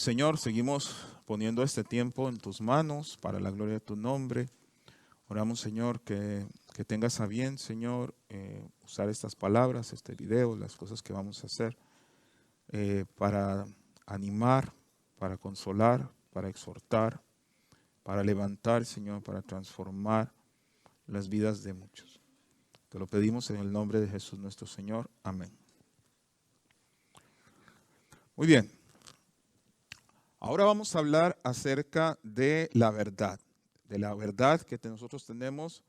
Señor, seguimos poniendo este tiempo en tus manos para la gloria de tu nombre. Oramos, Señor, que tengas a bien, Señor, usar estas palabras, este video, las cosas que vamos a hacer para animar, para consolar, para exhortar, para levantar, Señor, para transformar las vidas de muchos. Te lo pedimos en el nombre de Jesús nuestro Señor. Amén. Muy bien. Ahora vamos a hablar acerca de la verdad que nosotros tenemos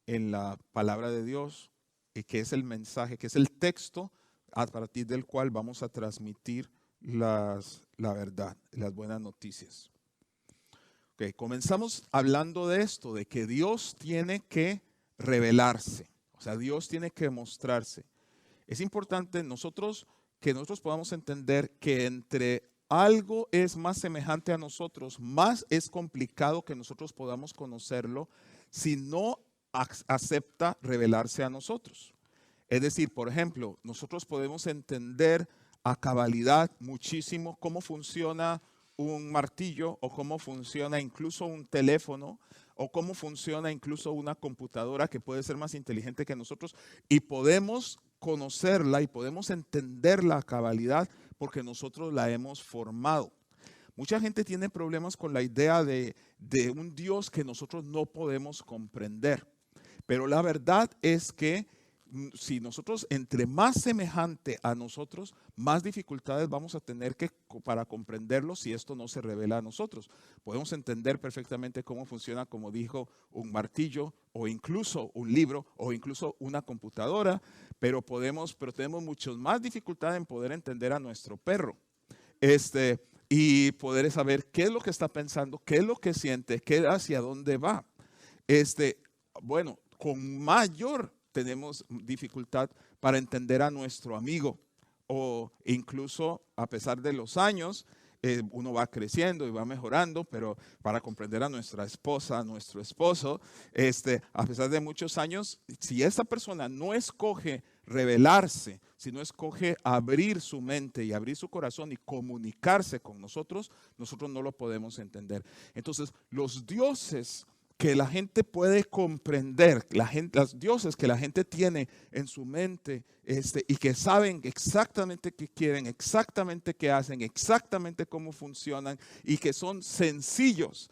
en la palabra de Dios y que es el mensaje, que es el texto a partir del cual vamos a transmitir la verdad, las buenas noticias. Okay, comenzamos hablando de esto, de que Dios tiene que revelarse, o sea, Dios tiene que mostrarse. Es importante que nosotros podamos entender que entre algo es más semejante a nosotros, más es complicado que nosotros podamos conocerlo si no acepta revelarse a nosotros. Es decir, por ejemplo, nosotros podemos entender a cabalidad muchísimo cómo funciona un martillo o cómo funciona incluso un teléfono o cómo funciona incluso una computadora que puede ser más inteligente que nosotros y podemos conocerla y podemos entenderla a cabalidad porque nosotros la hemos formado. Mucha gente tiene problemas con la idea de un Dios que nosotros no podemos comprender. Pero la verdad es que si nosotros, entre más semejante a nosotros, más dificultades vamos a tener para comprenderlo si esto no se revela a nosotros. Podemos entender perfectamente cómo funciona, como dijo, un martillo o incluso un libro o incluso una computadora, pero tenemos muchas más dificultades en poder entender a nuestro perro. Y poder saber qué es lo que está pensando, qué es lo que siente, hacia dónde va. Bueno, con mayor tenemos dificultad para entender a nuestro amigo o incluso a pesar de los años, uno va creciendo y va mejorando, pero para comprender a nuestra esposa, a nuestro esposo, a pesar de muchos años, si esa persona no escoge revelarse, si no escoge abrir su mente y abrir su corazón y comunicarse con nosotros, nosotros no lo podemos entender. Entonces, los dioses que la gente puede comprender, los dioses que la gente tiene en su mente y que saben exactamente qué quieren, exactamente qué hacen, exactamente cómo funcionan y que son sencillos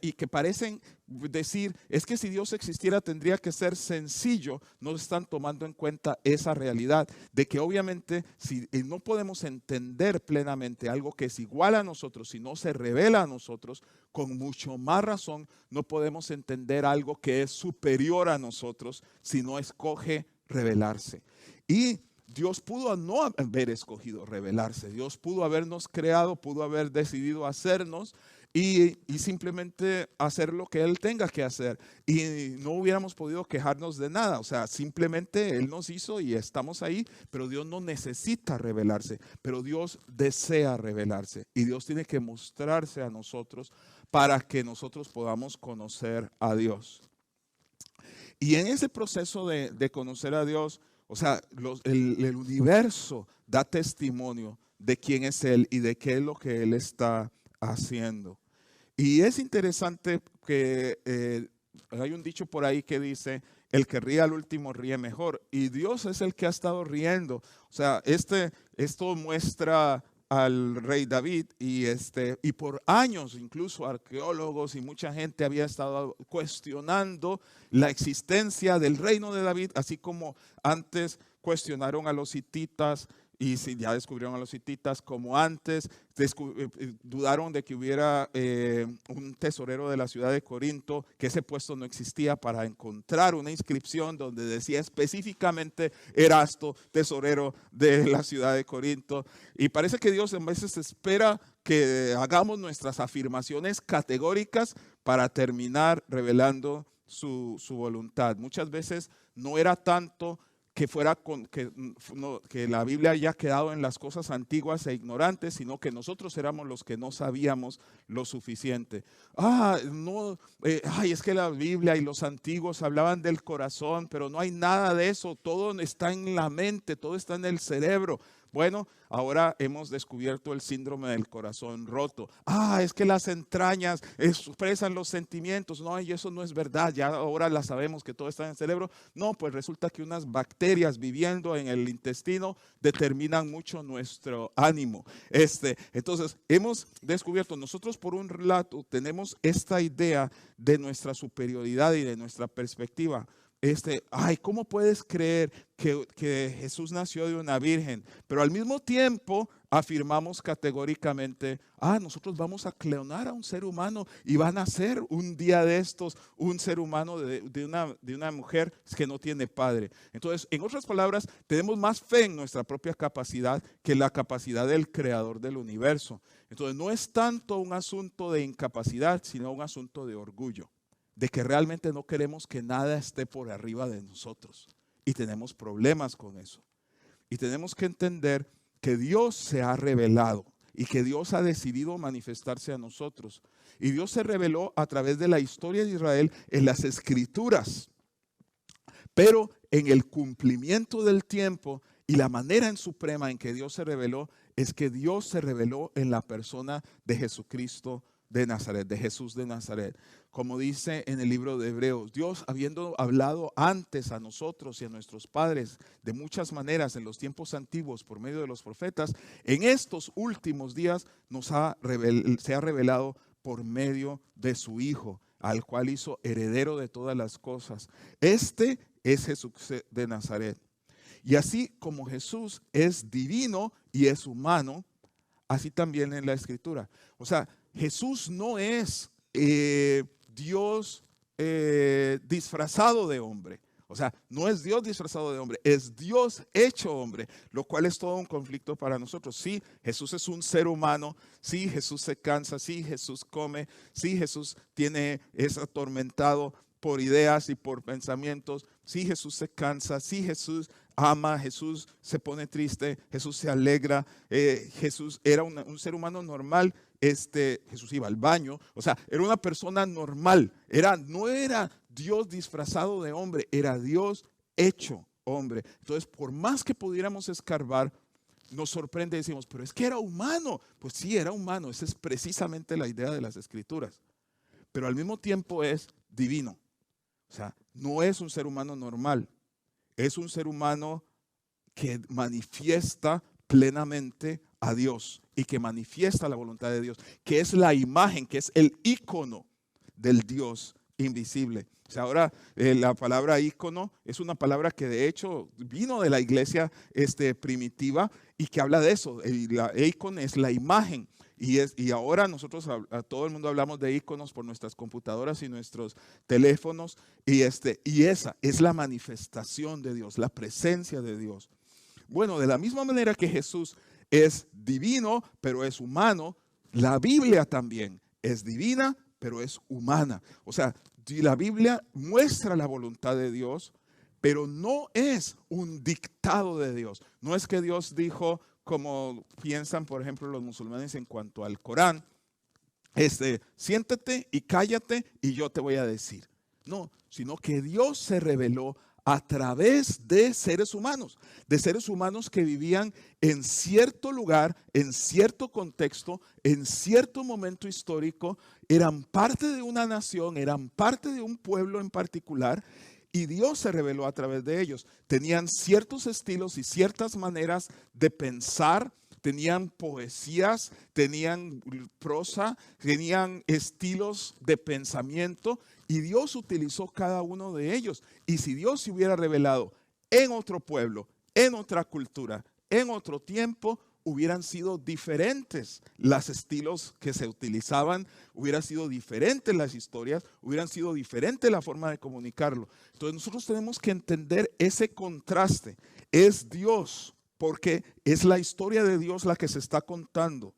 y que parecen decir, es que si Dios existiera tendría que ser sencillo, no están tomando en cuenta esa realidad de que obviamente si no podemos entender plenamente algo que es igual a nosotros, si no se revela a nosotros, con mucho más razón no podemos entender algo que es superior a nosotros si no escoge revelarse. Y Dios pudo no haber escogido revelarse, Dios pudo habernos creado, pudo haber decidido hacernos y simplemente hacer lo que Él tenga que hacer y no hubiéramos podido quejarnos de nada, o sea, simplemente Él nos hizo y estamos ahí, pero Dios no necesita revelarse, pero Dios desea revelarse y Dios tiene que mostrarse a nosotros para que nosotros podamos conocer a Dios. Y en ese proceso de conocer a Dios, o sea, el universo da testimonio de quién es Él y de qué es lo que Él está haciendo. Y es interesante que hay un dicho por ahí que dice, el que ríe al último ríe mejor. Y Dios es el que ha estado riendo. O sea, esto muestra al rey David y por años incluso arqueólogos y mucha gente había estado cuestionando la existencia del reino de David, así como antes cuestionaron a los hititas y si ya descubrieron a los hititas como antes, dudaron de que hubiera un tesorero de la ciudad de Corinto, que ese puesto no existía, para encontrar una inscripción donde decía específicamente Erasto, tesorero de la ciudad de Corinto. Y parece que Dios en veces espera que hagamos nuestras afirmaciones categóricas para terminar revelando su voluntad. Muchas veces no era tanto que la Biblia haya quedado en las cosas antiguas e ignorantes, sino que nosotros éramos los que no sabíamos lo suficiente. Es que la Biblia y los antiguos hablaban del corazón, pero no hay nada de eso, todo está en la mente, todo está en el cerebro. Bueno, ahora hemos descubierto el síndrome del corazón roto. Es que las entrañas expresan los sentimientos. No, y eso no es verdad. Ya ahora la sabemos que todo está en el cerebro. No, pues resulta que unas bacterias viviendo en el intestino determinan mucho nuestro ánimo. Entonces, hemos descubierto, nosotros por un lado tenemos esta idea de nuestra superioridad y de nuestra perspectiva. ¿Cómo puedes creer que Jesús nació de una virgen? Pero al mismo tiempo afirmamos categóricamente, nosotros vamos a clonar a un ser humano y van a ser un día de estos un ser humano de una mujer que no tiene padre. Entonces, en otras palabras, tenemos más fe en nuestra propia capacidad que la capacidad del creador del universo. Entonces, no es tanto un asunto de incapacidad, sino un asunto de orgullo, de que realmente no queremos que nada esté por arriba de nosotros. Y tenemos problemas con eso. Y tenemos que entender que Dios se ha revelado y que Dios ha decidido manifestarse a nosotros. Y Dios se reveló a través de la historia de Israel en las Escrituras. Pero en el cumplimiento del tiempo y la manera en suprema en que Dios se reveló, es que Dios se reveló en la persona de Jesucristo de Nazaret, de Jesús de Nazaret. Como dice en el libro de Hebreos, Dios, habiendo hablado antes a nosotros y a nuestros padres de muchas maneras en los tiempos antiguos por medio de los profetas, en estos últimos días se ha revelado por medio de su Hijo, al cual hizo heredero de todas las cosas. Este es Jesús de Nazaret. Y así como Jesús es divino y es humano, así también en la Escritura. O sea, Jesús no es Dios disfrazado de hombre. O sea, no es Dios disfrazado de hombre, es Dios hecho hombre, lo cual es todo un conflicto para nosotros. Sí, Jesús es un ser humano, sí, Jesús se cansa, sí, Jesús come, sí, Jesús es atormentado por ideas y por pensamientos, sí, Jesús se cansa, sí, Jesús ama, Jesús se pone triste, Jesús se alegra, Jesús era un ser humano normal. Jesús iba al baño, o sea, era una persona normal, no era Dios disfrazado de hombre, era Dios hecho hombre. Entonces, por más que pudiéramos escarbar, nos sorprende y decimos, pero es que era humano. Pues sí, era humano, esa es precisamente la idea de las Escrituras, pero al mismo tiempo es divino. O sea, no es un ser humano normal, es un ser humano que manifiesta plenamente a Dios y que manifiesta la voluntad de Dios, que es la imagen, que es el ícono del Dios invisible. O sea, ahora la palabra ícono es una palabra que de hecho vino de la iglesia primitiva y que habla de eso. La ícono es la imagen. Y ahora nosotros a todo el mundo hablamos de íconos por nuestras computadoras y nuestros teléfonos. Y esa es la manifestación de Dios, la presencia de Dios. Bueno, de la misma manera que Jesús es divino, pero es humano, la Biblia también es divina, pero es humana. O sea, la Biblia muestra la voluntad de Dios, pero no es un dictado de Dios. No es que Dios dijo, como piensan, por ejemplo, los musulmanes en cuanto al Corán, siéntate y cállate y yo te voy a decir. No, sino que Dios se reveló a través de seres humanos que vivían en cierto lugar, en cierto contexto, en cierto momento histórico, eran parte de una nación, eran parte de un pueblo en particular, y Dios se reveló a través de ellos. Tenían ciertos estilos y ciertas maneras de pensar, tenían poesías, tenían prosa, tenían estilos de pensamiento, y Dios utilizó cada uno de ellos. Y si Dios se hubiera revelado en otro pueblo, en otra cultura, en otro tiempo, hubieran sido diferentes los estilos que se utilizaban, hubieran sido diferentes las historias, hubieran sido diferente la forma de comunicarlo. Entonces nosotros tenemos que entender ese contraste. Es Dios, porque es la historia de Dios la que se está contando,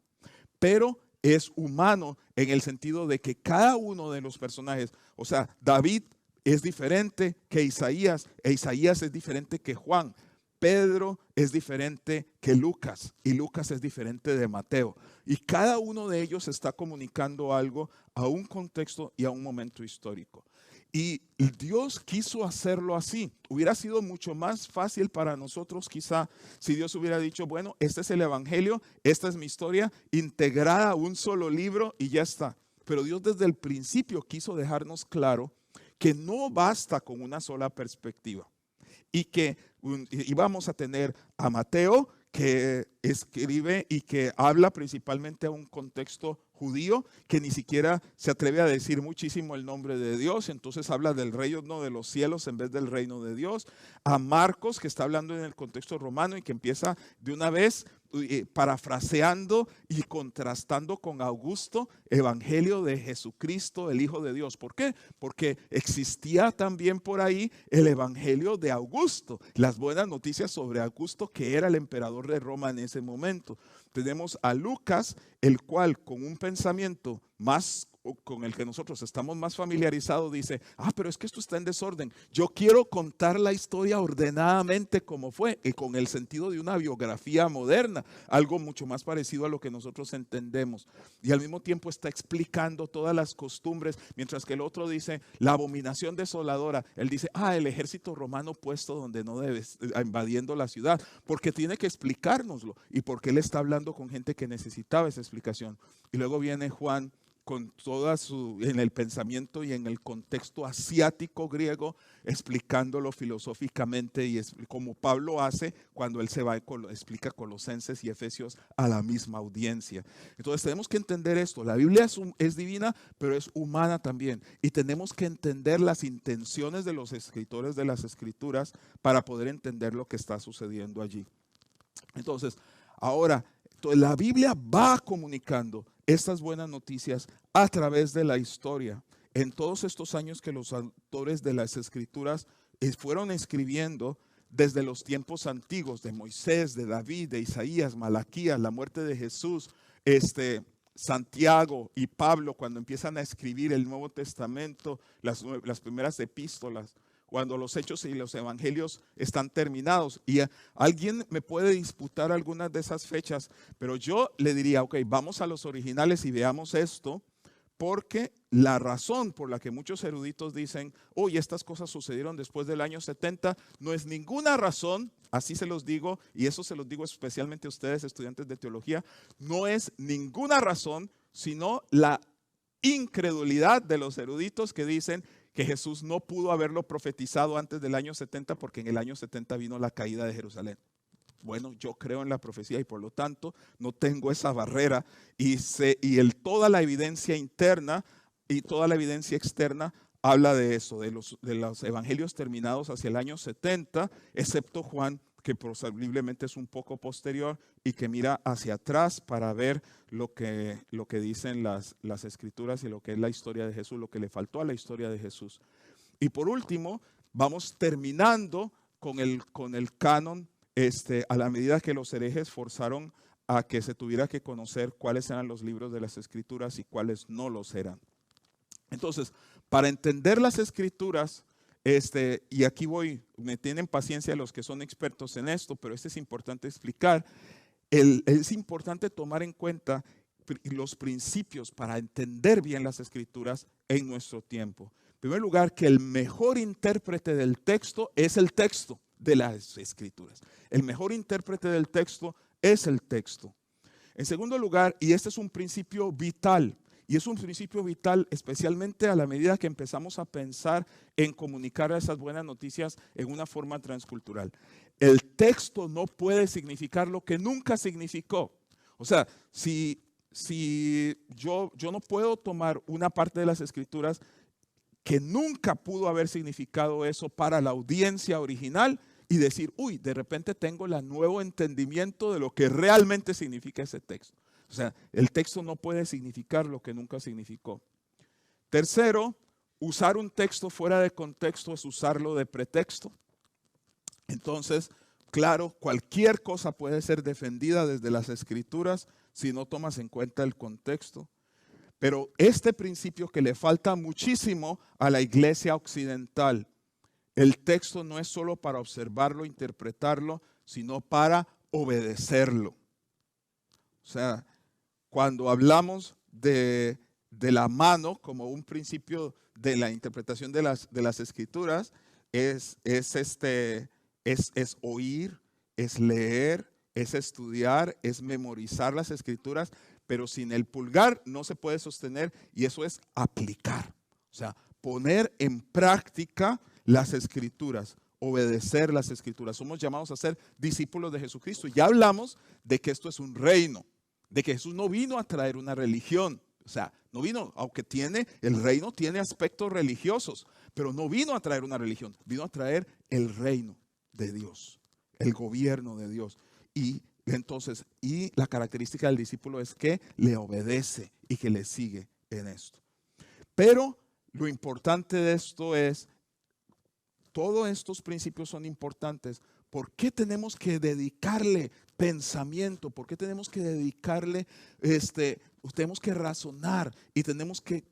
pero es humano en el sentido de que cada uno de los personajes, o sea, David es diferente que Isaías, e Isaías es diferente que Juan. Pedro es diferente que Lucas y Lucas es diferente de Mateo. Y cada uno de ellos está comunicando algo a un contexto y a un momento histórico. Y Dios quiso hacerlo así. Hubiera sido mucho más fácil para nosotros quizá si Dios hubiera dicho, bueno, este es el Evangelio, esta es mi historia, integrada a un solo libro y ya está. Pero Dios desde el principio quiso dejarnos claro que no basta con una sola perspectiva y que íbamos a tener a Mateo, que escribe y que habla principalmente a un contexto judío, que ni siquiera se atreve a decir muchísimo el nombre de Dios, entonces habla del reino de los cielos en vez del reino de Dios. A Marcos, que está hablando en el contexto romano y que empieza de una vez parafraseando y contrastando con Augusto, evangelio de Jesucristo, el Hijo de Dios. ¿Por qué? Porque existía también por ahí el evangelio de Augusto, las buenas noticias sobre Augusto, que era el emperador de Roma en ese momento. Tenemos a Lucas, el cual con un pensamiento más con el que nosotros estamos más familiarizados, dice, pero es que esto está en desorden. Yo quiero contar la historia ordenadamente como fue, y con el sentido de una biografía moderna, algo mucho más parecido a lo que nosotros entendemos. Y al mismo tiempo está explicando todas las costumbres, mientras que el otro dice, la abominación desoladora. Él dice, el ejército romano puesto donde no debes, invadiendo la ciudad, porque tiene que explicárnoslo, y porque él está hablando con gente que necesitaba esa explicación. Y luego viene Juan, con toda en el pensamiento y en el contexto asiático griego, explicándolo filosóficamente y como Pablo hace cuando él se va y explica Colosenses y Efesios a la misma audiencia. Entonces tenemos que entender esto. La Biblia es divina, pero es humana también. Y tenemos que entender las intenciones de los escritores de las Escrituras para poder entender lo que está sucediendo allí. Entonces, ahora, la Biblia va comunicando estas buenas noticias a través de la historia. En todos estos años que los autores de las Escrituras fueron escribiendo desde los tiempos antiguos de Moisés, de David, de Isaías, Malaquías, la muerte de Jesús, Santiago y Pablo cuando empiezan a escribir el Nuevo Testamento, las primeras epístolas, cuando los hechos y los evangelios están terminados. Y alguien me puede disputar algunas de esas fechas, pero yo le diría, ok, vamos a los originales y veamos esto, porque la razón por la que muchos eruditos dicen, estas cosas sucedieron después del año 70, no es ninguna razón, así se los digo, y eso se los digo especialmente a ustedes, estudiantes de teología, no es ninguna razón, sino la incredulidad de los eruditos que dicen que Jesús no pudo haberlo profetizado antes del año 70 porque en el año 70 vino la caída de Jerusalén. Bueno, yo creo en la profecía y por lo tanto no tengo esa barrera y toda la evidencia interna y toda la evidencia externa habla de eso, de los evangelios terminados hacia el año 70, excepto Juan, que posiblemente es un poco posterior y que mira hacia atrás para ver lo que dicen las Escrituras y lo que es la historia de Jesús, lo que le faltó a la historia de Jesús. Y por último, vamos terminando con el canon, a la medida que los herejes forzaron a que se tuviera que conocer cuáles eran los libros de las Escrituras y cuáles no los eran. Entonces, para entender las Escrituras, y aquí me tienen paciencia los que son expertos en esto, pero es importante explicar, es importante tomar en cuenta los principios para entender bien las Escrituras en nuestro tiempo. En primer lugar, que el mejor intérprete del texto es el texto de las Escrituras. El mejor intérprete del texto es el texto. En segundo lugar, y este es un principio vital, y es un principio vital especialmente a la medida que empezamos a pensar en comunicar esas buenas noticias en una forma transcultural. El texto no puede significar lo que nunca significó. O sea, si yo no puedo tomar una parte de las Escrituras que nunca pudo haber significado eso para la audiencia original y decir, de repente tengo el nuevo entendimiento de lo que realmente significa ese texto. O sea, el texto no puede significar lo que nunca significó. Tercero, usar un texto fuera de contexto es usarlo de pretexto. Entonces, claro, cualquier cosa puede ser defendida desde las Escrituras si no tomas en cuenta el contexto. Pero este principio que le falta muchísimo a la iglesia occidental, el texto no es solo para observarlo, interpretarlo, sino para obedecerlo. O sea, cuando hablamos de de la mano como un principio de la interpretación de las escrituras es oír, es leer, es estudiar, es memorizar las escrituras, pero sin el pulgar no se puede sostener, y eso es aplicar. O sea, poner en práctica las escrituras, obedecer las escrituras. Somos llamados a ser discípulos de Jesucristo. Ya hablamos de que esto es un reino, de que Jesús no vino a traer una religión. O sea, no vino, aunque el reino tiene aspectos religiosos, pero no vino a traer una religión, vino a traer el reino de Dios, el gobierno de Dios. Y entonces, la característica del discípulo es que le obedece y que le sigue en esto. Pero lo importante de esto es, todos estos principios son importantes. ¿Por qué tenemos que dedicarle pensamiento? ¿Por qué tenemos que dedicarle, tenemos que razonar y tenemos que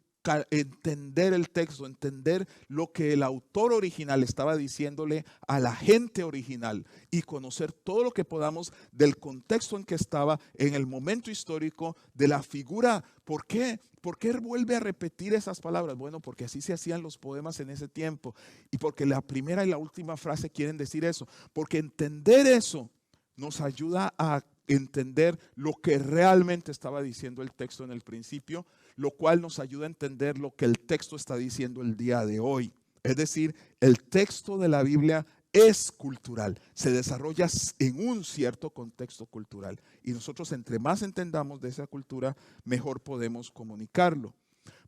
entender el texto, entender lo que el autor original estaba diciéndole a la gente original y conocer todo lo que podamos del contexto en que estaba, en el momento histórico, de la figura? ¿Por qué? ¿Por qué vuelve a repetir esas palabras? Bueno, porque así se hacían los poemas en ese tiempo y porque la primera y la última frase quieren decir eso, porque entender eso nos ayuda a entender lo que realmente estaba diciendo el texto en el principio, lo cual nos ayuda a entender lo que el texto está diciendo el día de hoy. Es decir, el texto de la Biblia es cultural, se desarrolla en un cierto contexto cultural, y nosotros entre más entendamos de esa cultura, mejor podemos comunicarlo.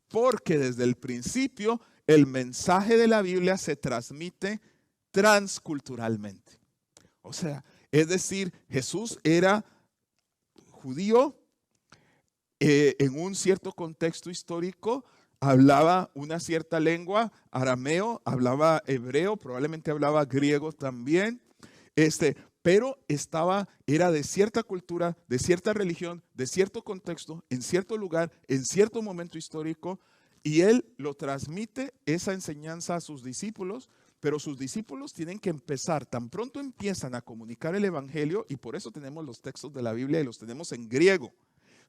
Porque desde el principio el mensaje de la Biblia se transmite transculturalmente. O sea, es decir, Jesús era judío, en un cierto contexto histórico, hablaba una cierta lengua, arameo, hablaba hebreo, probablemente hablaba griego también, pero era de cierta cultura, de cierta religión, de cierto contexto, en cierto lugar, en cierto momento histórico, y él lo transmite esa enseñanza a sus discípulos. Pero sus discípulos tienen que empezar, tan pronto empiezan a comunicar el evangelio, y por eso tenemos los textos de la Biblia y los tenemos en griego.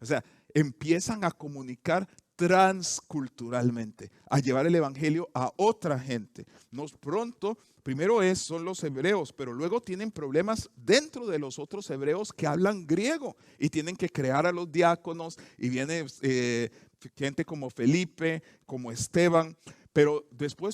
O sea, empiezan a comunicar transculturalmente, a llevar el evangelio a otra gente. Primero son los hebreos, pero luego tienen problemas dentro de los otros hebreos que hablan griego y tienen que crear a los diáconos, y viene gente como Felipe, como Esteban. Pero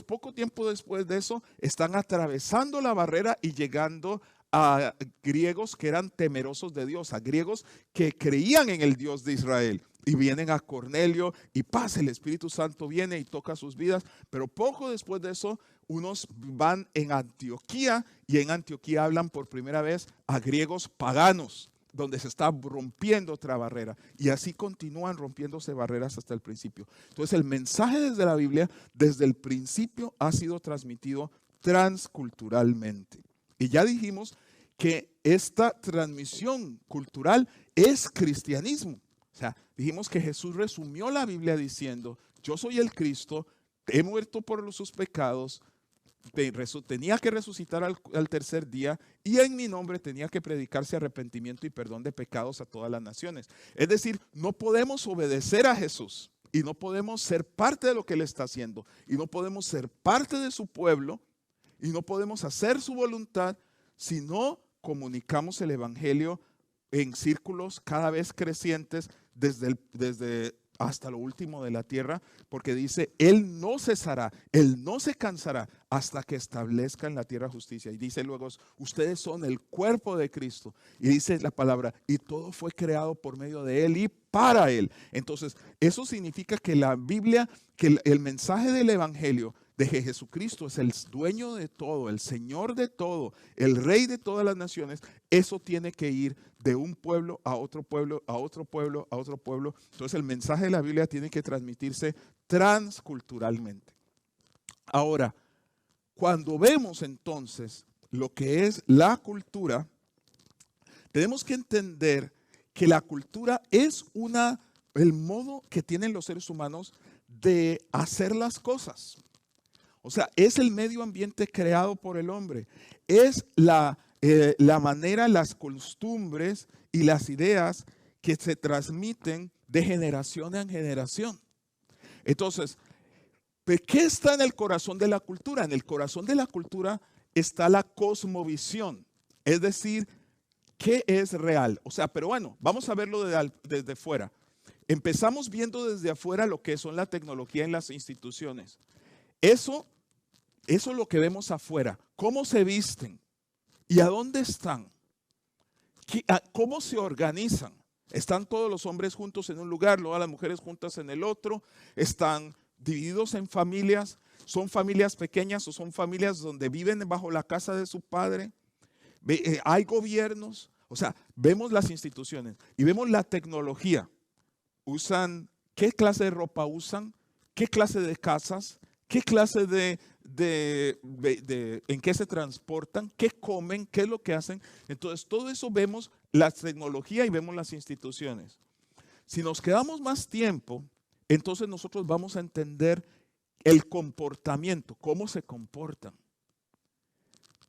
poco tiempo después de eso, están atravesando la barrera y llegando a griegos que eran temerosos de Dios, a griegos que creían en el Dios de Israel. Y vienen a Cornelio y el Espíritu Santo viene y toca sus vidas. Pero poco después de eso, unos van en Antioquía, y en Antioquía hablan por primera vez a griegos paganos, donde se está rompiendo otra barrera, y así continúan rompiéndose barreras hasta el principio. Entonces el mensaje desde la Biblia, desde el principio, ha sido transmitido transculturalmente. Y ya dijimos que esta transmisión cultural es cristianismo. O sea, dijimos que Jesús resumió la Biblia diciendo: yo soy el Cristo, he muerto por sus pecados, tenía que resucitar al tercer día, y en mi nombre tenía que predicarse arrepentimiento y perdón de pecados a todas las naciones. Es decir, no podemos obedecer a Jesús y no podemos ser parte de lo que Él está haciendo, y no podemos ser parte de su pueblo, y no podemos hacer su voluntad si no comunicamos el evangelio en círculos cada vez crecientes desde hasta lo último de la tierra, porque dice: Él no cesará, Él no se cansará hasta que establezca en la tierra justicia. Y dice luego: ustedes son el cuerpo de Cristo. Y dice la palabra: y todo fue creado por medio de Él y para Él. Entonces, eso significa que la Biblia, que el mensaje del evangelio de que Jesucristo es el dueño de todo, el Señor de todo, el Rey de todas las naciones, eso tiene que ir de un pueblo a otro pueblo, a otro pueblo, a otro pueblo. Entonces el mensaje de la Biblia tiene que transmitirse transculturalmente. Ahora, cuando vemos entonces lo que es la cultura, tenemos que entender que la cultura es el modo que tienen los seres humanos de hacer las cosas. O sea, es el medio ambiente creado por el hombre. Es la manera, las costumbres y las ideas que se transmiten de generación en generación. Entonces, ¿qué está en el corazón de la cultura? En el corazón de la cultura está la cosmovisión, es decir, ¿qué es real? O sea, pero bueno, vamos a verlo desde fuera. Empezamos viendo desde afuera lo que son la tecnología en las instituciones. Eso es lo que vemos afuera. ¿Cómo se visten? ¿Y a dónde están? ¿Cómo se organizan? ¿Están todos los hombres juntos en un lugar, luego las mujeres juntas en el otro? ¿Están divididos en familias? ¿Son familias pequeñas o son familias donde viven bajo la casa de su padre? ¿Hay gobiernos? O sea, vemos las instituciones y vemos la tecnología. Usan, ¿qué clase de ropa usan? ¿Qué clase de casas? ¿Qué clase en qué se transportan? ¿Qué comen? ¿Qué es lo que hacen? Entonces, todo eso vemos la tecnología y vemos las instituciones. Si nos quedamos más tiempo, entonces nosotros vamos a entender el comportamiento, cómo se comportan.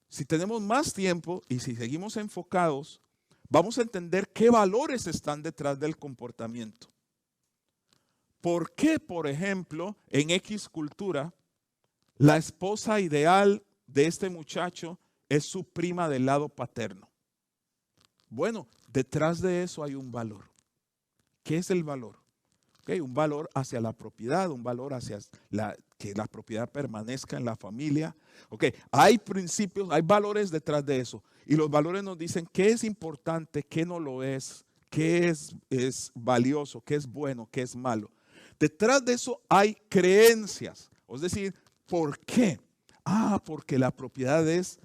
Si tenemos más tiempo y si seguimos enfocados, vamos a entender qué valores están detrás del comportamiento. ¿Por qué, por ejemplo, en X cultura, la esposa ideal de este muchacho es su prima del lado paterno? Bueno, detrás de eso hay un valor. ¿Qué es el valor? Okay, un valor hacia la propiedad, un valor hacia que la propiedad permanezca en la familia. Okay, hay principios, hay valores detrás de eso. Y los valores nos dicen qué es importante, qué no lo es, qué es valioso, qué es bueno, qué es malo. Detrás de eso hay creencias. Es decir, ¿por qué? Porque la propiedad es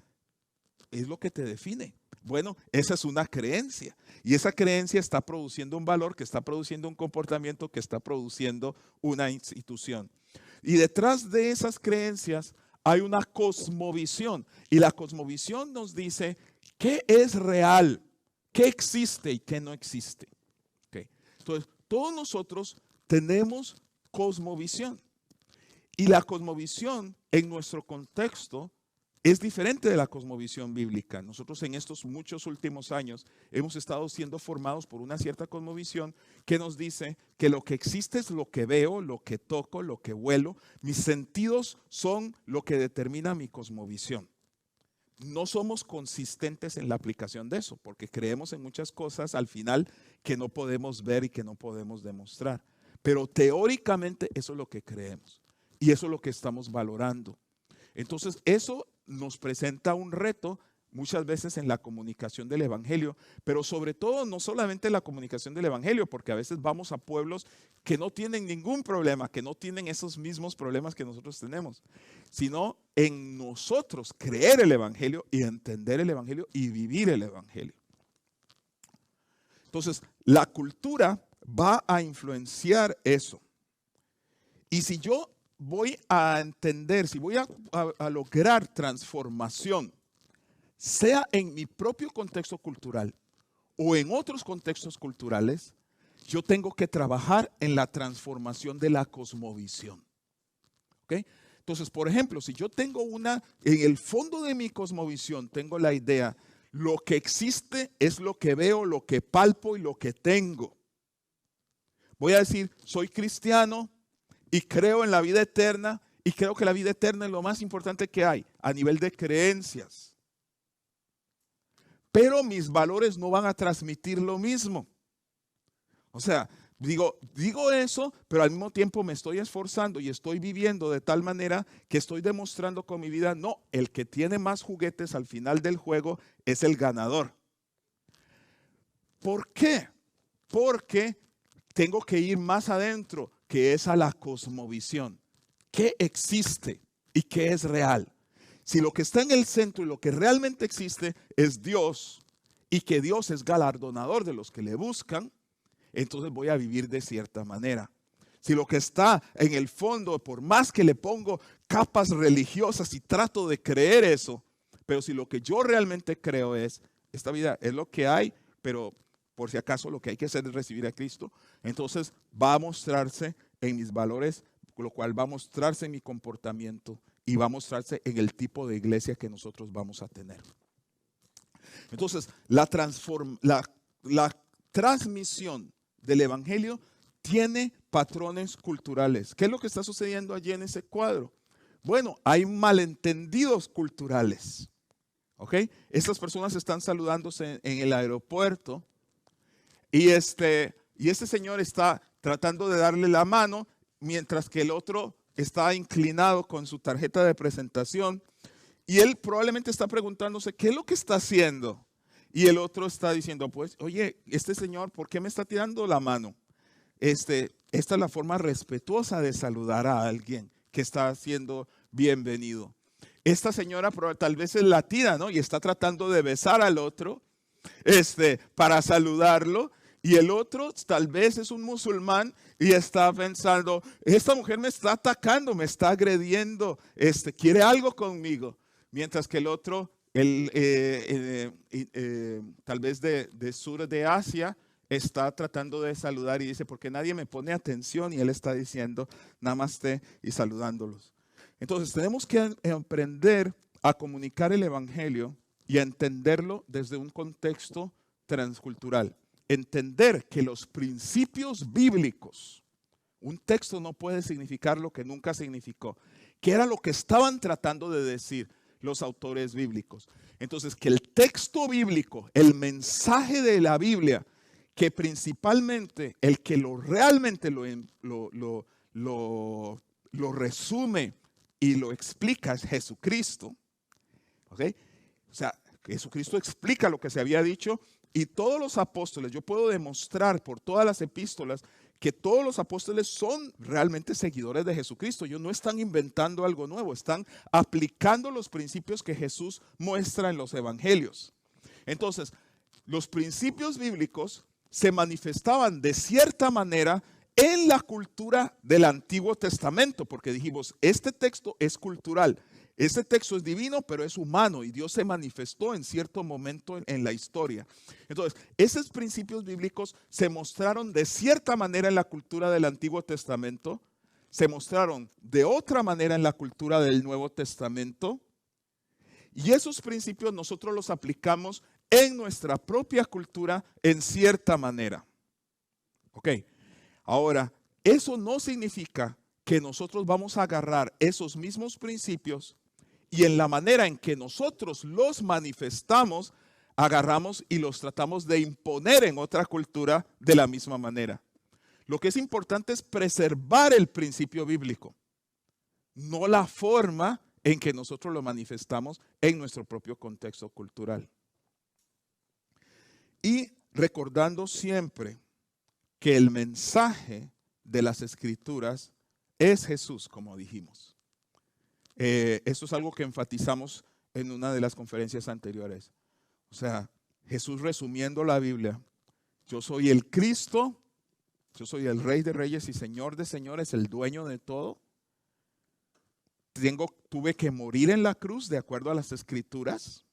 lo que te define. Bueno, esa es una creencia. Y esa creencia está produciendo un valor, que está produciendo un comportamiento, que está produciendo una institución. Y detrás de esas creencias hay una cosmovisión. Y la cosmovisión nos dice qué es real, qué existe y qué no existe. Okay. Entonces, todos nosotros tenemos cosmovisión. Y la cosmovisión en nuestro contexto es diferente de la cosmovisión bíblica. Nosotros en estos muchos últimos años hemos estado siendo formados por una cierta cosmovisión que nos dice que lo que existe es lo que veo, lo que toco, lo que huelo. Mis sentidos son lo que determina mi cosmovisión. No somos consistentes en la aplicación de eso, porque creemos en muchas cosas al final que no podemos ver y que no podemos demostrar. Pero teóricamente eso es lo que creemos y eso es lo que estamos valorando. Entonces eso nos presenta un reto muchas veces en la comunicación del evangelio, pero sobre todo no solamente la comunicación del evangelio, porque a veces vamos a pueblos que no tienen ningún problema, que no tienen esos mismos problemas que nosotros tenemos, sino en nosotros creer el evangelio y entender el evangelio y vivir el evangelio. Entonces, la cultura va a influenciar eso. Y si yo voy a entender, si voy a lograr transformación, sea en mi propio contexto cultural o en otros contextos culturales, yo tengo que trabajar en la transformación de la cosmovisión. ¿Okay? Entonces, por ejemplo, si yo tengo en el fondo de mi cosmovisión, tengo la idea, lo que existe es lo que veo, lo que palpo y lo que tengo. Voy a decir, soy cristiano y creo en la vida eterna y creo que la vida eterna es lo más importante que hay a nivel de creencias. Pero mis valores no van a transmitir lo mismo. O sea, digo eso, pero al mismo tiempo me estoy esforzando y estoy viviendo de tal manera que estoy demostrando con mi vida, no, el que tiene más juguetes al final del juego es el ganador. ¿Por qué? Porque tengo que ir más adentro, que es a la cosmovisión. ¿Qué existe y qué es real? Si lo que está en el centro y lo que realmente existe es Dios y que Dios es galardonador de los que le buscan, entonces voy a vivir de cierta manera. Si lo que está en el fondo, por más que le pongo capas religiosas y trato de creer eso, pero si lo que yo realmente creo es, esta vida es lo que hay, pero por si acaso lo que hay que hacer es recibir a Cristo, entonces va a mostrarse en mis valores, lo cual va a mostrarse en mi comportamiento y va a mostrarse en el tipo de iglesia que nosotros vamos a tener. Entonces, la transmisión del evangelio tiene patrones culturales. ¿Qué es lo que está sucediendo allí en ese cuadro? Bueno, hay malentendidos culturales. ¿Ok? Estas personas están saludándose en el aeropuerto y este señor está tratando de darle la mano mientras que el otro está inclinado con su tarjeta de presentación y él probablemente está preguntándose qué es lo que está haciendo. Y el otro está diciendo, pues, oye, este señor, ¿por qué me está tirando la mano? Esta es la forma respetuosa de saludar a alguien que está siendo bienvenido. Esta señora tal vez es latina, ¿no? Y está tratando de besar al otro, para saludarlo. Y el otro tal vez es un musulmán y está pensando, esta mujer me está atacando, me está agrediendo, quiere algo conmigo. Mientras que el otro, tal vez de sur de Asia, está tratando de saludar y dice, porque nadie me pone atención, y él está diciendo namaste y saludándolos. Entonces tenemos que aprender a comunicar el evangelio y a entenderlo desde un contexto transcultural. Entender que los principios bíblicos, un texto no puede significar lo que nunca significó, que era lo que estaban tratando de decir los autores bíblicos. Entonces, que el texto bíblico, el mensaje de la Biblia, que principalmente el que realmente lo resume y lo explica es Jesucristo. ¿Okay? O sea, Jesucristo explica lo que se había dicho y todos los apóstoles, yo puedo demostrar por todas las epístolas que todos los apóstoles son realmente seguidores de Jesucristo. Ellos no están inventando algo nuevo, están aplicando los principios que Jesús muestra en los evangelios. Entonces, los principios bíblicos se manifestaban de cierta manera en la cultura del Antiguo Testamento, porque dijimos, este texto es cultural, este texto es divino, pero es humano y Dios se manifestó en cierto momento en la historia. Entonces, esos principios bíblicos se mostraron de cierta manera en la cultura del Antiguo Testamento, se mostraron de otra manera en la cultura del Nuevo Testamento, y esos principios nosotros los aplicamos en nuestra propia cultura en cierta manera. Ok, ahora, eso no significa que nosotros vamos a agarrar esos mismos principios y en la manera en que nosotros los manifestamos, agarramos y los tratamos de imponer en otra cultura de la misma manera. Lo que es importante es preservar el principio bíblico, no la forma en que nosotros lo manifestamos en nuestro propio contexto cultural. Y recordando siempre que el mensaje de las Escrituras es Jesús, como dijimos. Esto es algo que enfatizamos en una de las conferencias anteriores. O sea, Jesús resumiendo la Biblia, yo soy el Cristo, yo soy el Rey de Reyes y Señor de Señores, el dueño de todo. Tuve que morir en la cruz de acuerdo a las Escrituras,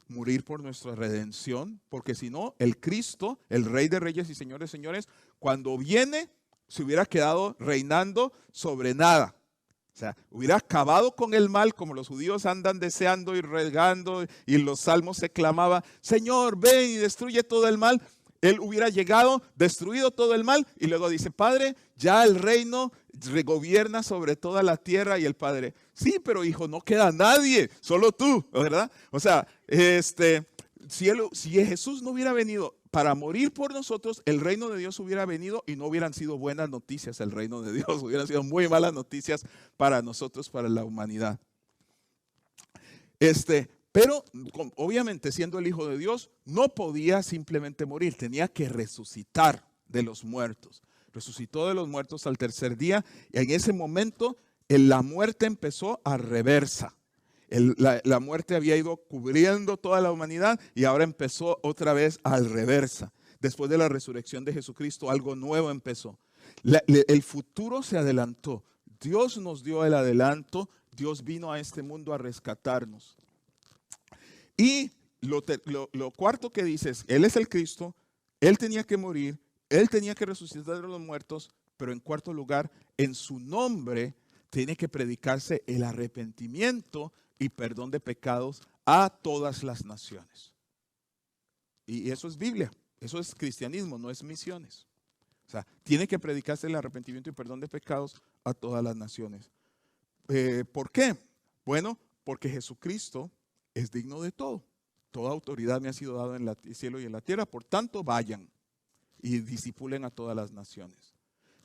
morir por nuestra redención, porque si no, el Cristo, el Rey de Reyes y Señor de Señores, cuando viene, se hubiera quedado reinando sobre nada. O sea, hubiera acabado con el mal, como los judíos andan deseando y regando, y en los salmos se clamaba, Señor, ven y destruye todo el mal. Él hubiera llegado, destruido todo el mal, y luego dice, Padre, ya el reino gobierna sobre toda la tierra. Y el Padre, sí, pero hijo, no queda nadie, solo tú, ¿verdad? O sea, si Jesús no hubiera venido para morir por nosotros, el reino de Dios hubiera venido y no hubieran sido buenas noticias el reino de Dios, hubieran sido muy malas noticias para nosotros, para la humanidad. Pero obviamente siendo el Hijo de Dios, no podía simplemente morir, tenía que resucitar de los muertos. Resucitó de los muertos al tercer día y en ese momento la muerte empezó a reversa. La muerte había ido cubriendo toda la humanidad y ahora empezó otra vez al reversa. Después de la resurrección de Jesucristo, algo nuevo empezó. El futuro se adelantó. Dios nos dio el adelanto. Dios vino a este mundo a rescatarnos. Y lo cuarto que dices, Él es el Cristo, Él tenía que morir, Él tenía que resucitar de los muertos, pero en cuarto lugar, en su nombre tiene que predicarse el arrepentimiento y perdón de pecados a todas las naciones. Y eso es Biblia, Eso es cristianismo, no es misiones. O sea, tiene que predicarse el arrepentimiento y perdón de pecados a todas las naciones. ¿Por qué? Bueno, porque Jesucristo es digno de todo. Toda autoridad me ha sido dada en el cielo y en la tierra. Por tanto, vayan y discipulen a todas las naciones.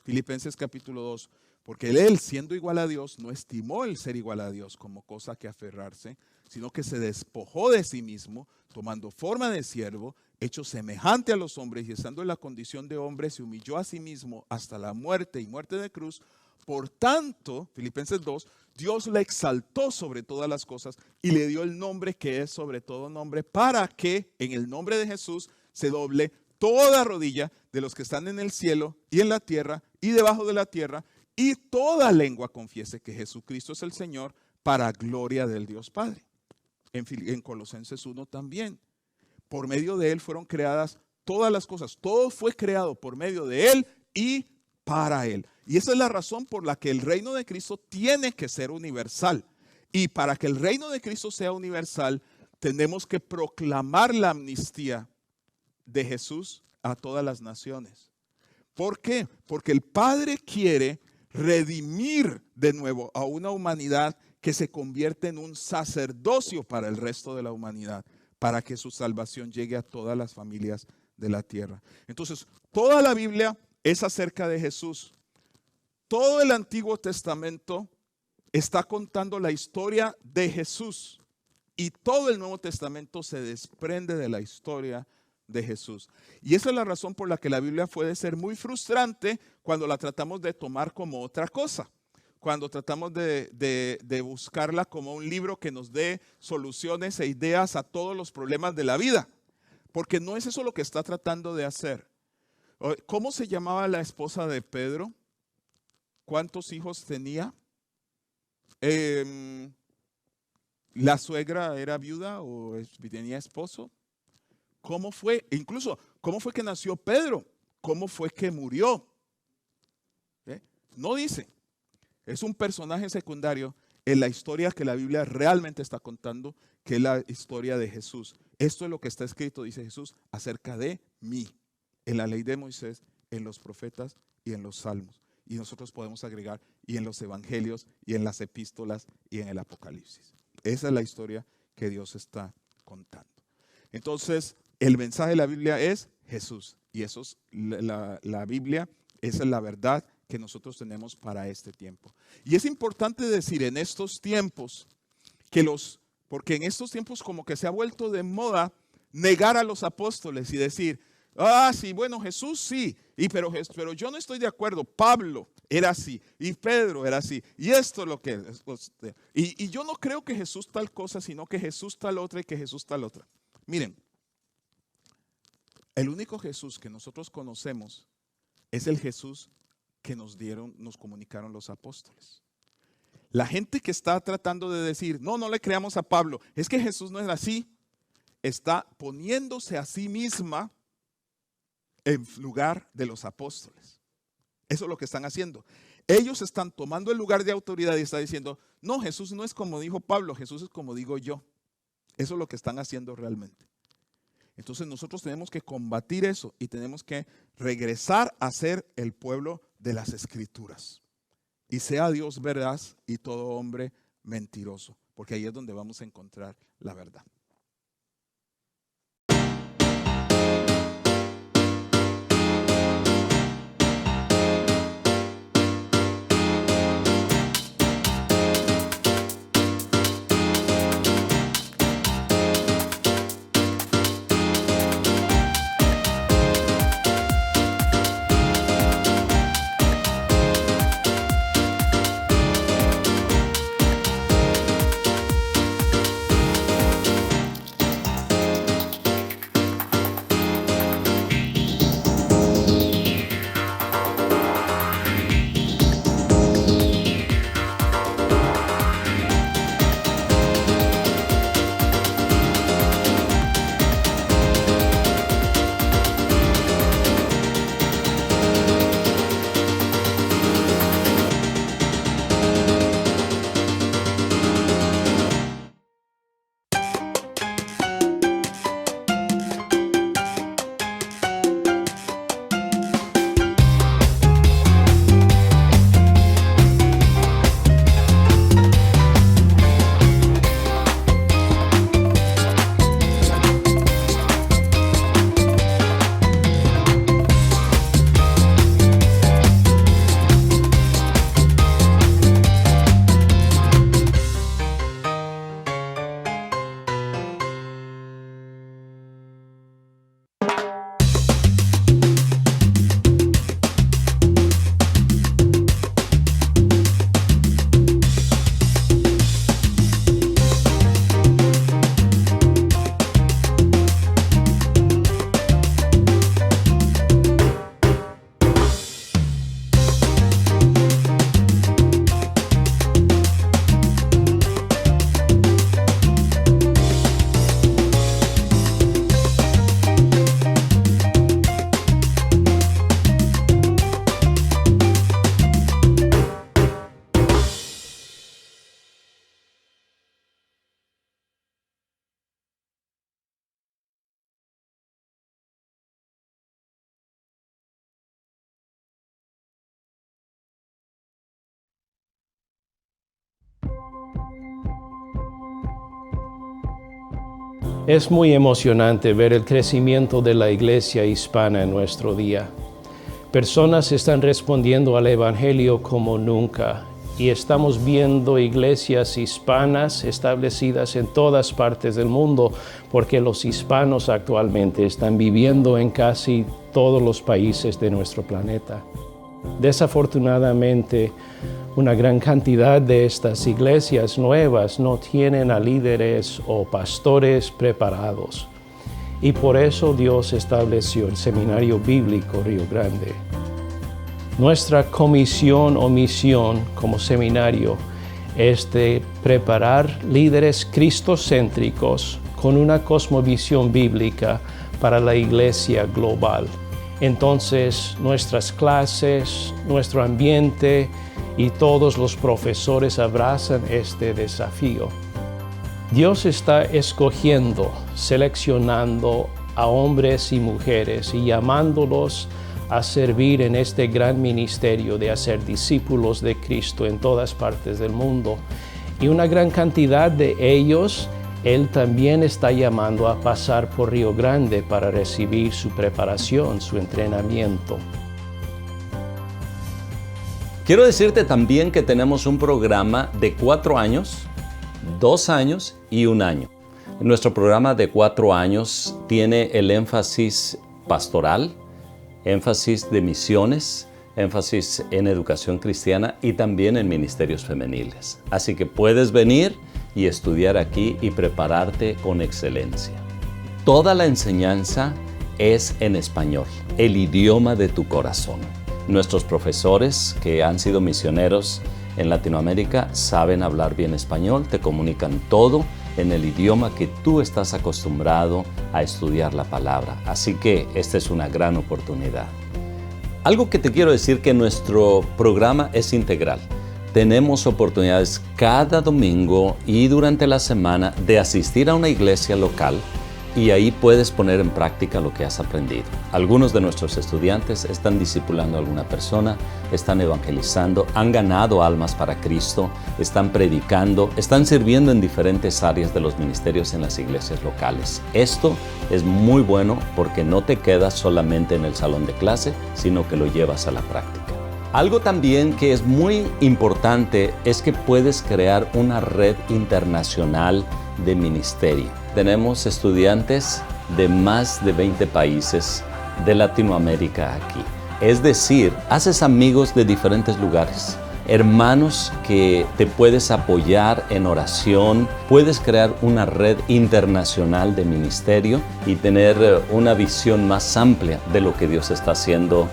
Filipenses capítulo 2. Porque él, siendo igual a Dios, no estimó el ser igual a Dios como cosa que aferrarse, sino que se despojó de sí mismo, tomando forma de siervo, hecho semejante a los hombres y estando en la condición de hombre, se humilló a sí mismo hasta la muerte y muerte de cruz. Por tanto, Filipenses 2, Dios le exaltó sobre todas las cosas y le dio el nombre que es sobre todo nombre, para que en el nombre de Jesús se doble toda rodilla de los que están en el cielo y en la tierra y debajo de la tierra, y toda lengua confiese que Jesucristo es el Señor, para gloria del Dios Padre. En Colosenses 1 también. Por medio de Él fueron creadas todas las cosas. Todo fue creado por medio de Él y para Él. Y esa es la razón por la que el reino de Cristo tiene que ser universal. Y para que el reino de Cristo sea universal, tenemos que proclamar la amnistía de Jesús a todas las naciones. ¿Por qué? Porque el Padre quiere redimir de nuevo a una humanidad que se convierte en un sacerdocio para el resto de la humanidad, para que su salvación llegue a todas las familias de la tierra. Entonces, toda la Biblia es acerca de Jesús. Todo el Antiguo Testamento está contando la historia de Jesús, y todo el Nuevo Testamento se desprende de la historia de Jesús. Y esa es la razón por la que la Biblia puede ser muy frustrante cuando la tratamos de tomar como otra cosa. Cuando tratamos de buscarla como un libro que nos dé soluciones e ideas a todos los problemas de la vida. Porque no es eso lo que está tratando de hacer. ¿Cómo se llamaba la esposa de Pedro? ¿Cuántos hijos tenía? ¿La suegra era viuda o tenía esposo? ¿Cómo fue? Incluso, ¿cómo fue que nació Pedro? ¿Cómo fue que murió? No dice. Es un personaje secundario en la historia que la Biblia realmente está contando, que es la historia de Jesús. Esto es lo que está escrito, dice Jesús, acerca de mí, en la ley de Moisés, en los profetas y en los salmos. Y nosotros podemos agregar, y en los evangelios, y en las epístolas, y en el Apocalipsis. Esa es la historia que Dios está contando. Entonces, el mensaje de la Biblia es Jesús. Y eso es la Biblia, esa es la verdad que nosotros tenemos para este tiempo. Y es importante decir en estos tiempos porque en estos tiempos como que se ha vuelto de moda negar a los apóstoles y decir, sí, bueno, Jesús sí, pero yo no estoy de acuerdo. Pablo era así, y Pedro era así, y esto es lo que es. Y yo no creo que Jesús tal cosa, sino que Jesús tal otra y que Jesús tal otra. Miren, el único Jesús que nosotros conocemos es el Jesús que nos comunicaron los apóstoles. La gente que está tratando de decir, no le creamos a Pablo, es que Jesús no es así, está poniéndose a sí misma en lugar de los apóstoles. Eso es lo que están haciendo. Ellos están tomando el lugar de autoridad y están diciendo, no, Jesús no es como dijo Pablo, Jesús es como digo yo. Eso es lo que están haciendo realmente. Entonces nosotros tenemos que combatir eso y tenemos que regresar a ser el pueblo de las Escrituras. Y sea Dios veraz y todo hombre mentiroso, porque ahí es donde vamos a encontrar la verdad. Es muy emocionante ver el crecimiento de la iglesia hispana en nuestro día. Personas están respondiendo al Evangelio como nunca y estamos viendo iglesias hispanas establecidas en todas partes del mundo porque los hispanos actualmente están viviendo en casi todos los países de nuestro planeta. Desafortunadamente, una gran cantidad de estas iglesias nuevas no tienen a líderes o pastores preparados. Y por eso Dios estableció el Seminario Bíblico Río Grande. Nuestra comisión o misión como seminario es de preparar líderes cristocéntricos con una cosmovisión bíblica para la iglesia global. Entonces, nuestras clases, nuestro ambiente y todos los profesores abrazan este desafío. Dios está escogiendo, seleccionando a hombres y mujeres y llamándolos a servir en este gran ministerio de hacer discípulos de Cristo en todas partes del mundo. Y una gran cantidad de ellos, Él también está llamando a pasar por Río Grande para recibir su preparación, su entrenamiento. Quiero decirte también que tenemos un programa de 4 años, 2 años y 1 año. Nuestro programa de 4 años tiene el énfasis pastoral, énfasis de misiones, énfasis en educación cristiana y también en ministerios femeniles. Así que puedes venir y estudiar aquí y prepararte con excelencia. Toda la enseñanza es en español, el idioma de tu corazón. Nuestros profesores que han sido misioneros en Latinoamérica saben hablar bien español, te comunican todo en el idioma que tú estás acostumbrado a estudiar la palabra. Así que esta es una gran oportunidad. Algo que te quiero decir que nuestro programa es integral. Tenemos oportunidades cada domingo y durante la semana de asistir a una iglesia local y ahí puedes poner en práctica lo que has aprendido. Algunos de nuestros estudiantes están discipulando a alguna persona, están evangelizando, han ganado almas para Cristo, están predicando, están sirviendo en diferentes áreas de los ministerios en las iglesias locales. Esto es muy bueno porque no te quedas solamente en el salón de clase, sino que lo llevas a la práctica. Algo también que es muy importante es que puedes crear una red internacional de ministerio. Tenemos estudiantes de más de 20 países de Latinoamérica aquí. Es decir, haces amigos de diferentes lugares, hermanos que te puedes apoyar en oración, puedes crear una red internacional de ministerio y tener una visión más amplia de lo que Dios está haciendo.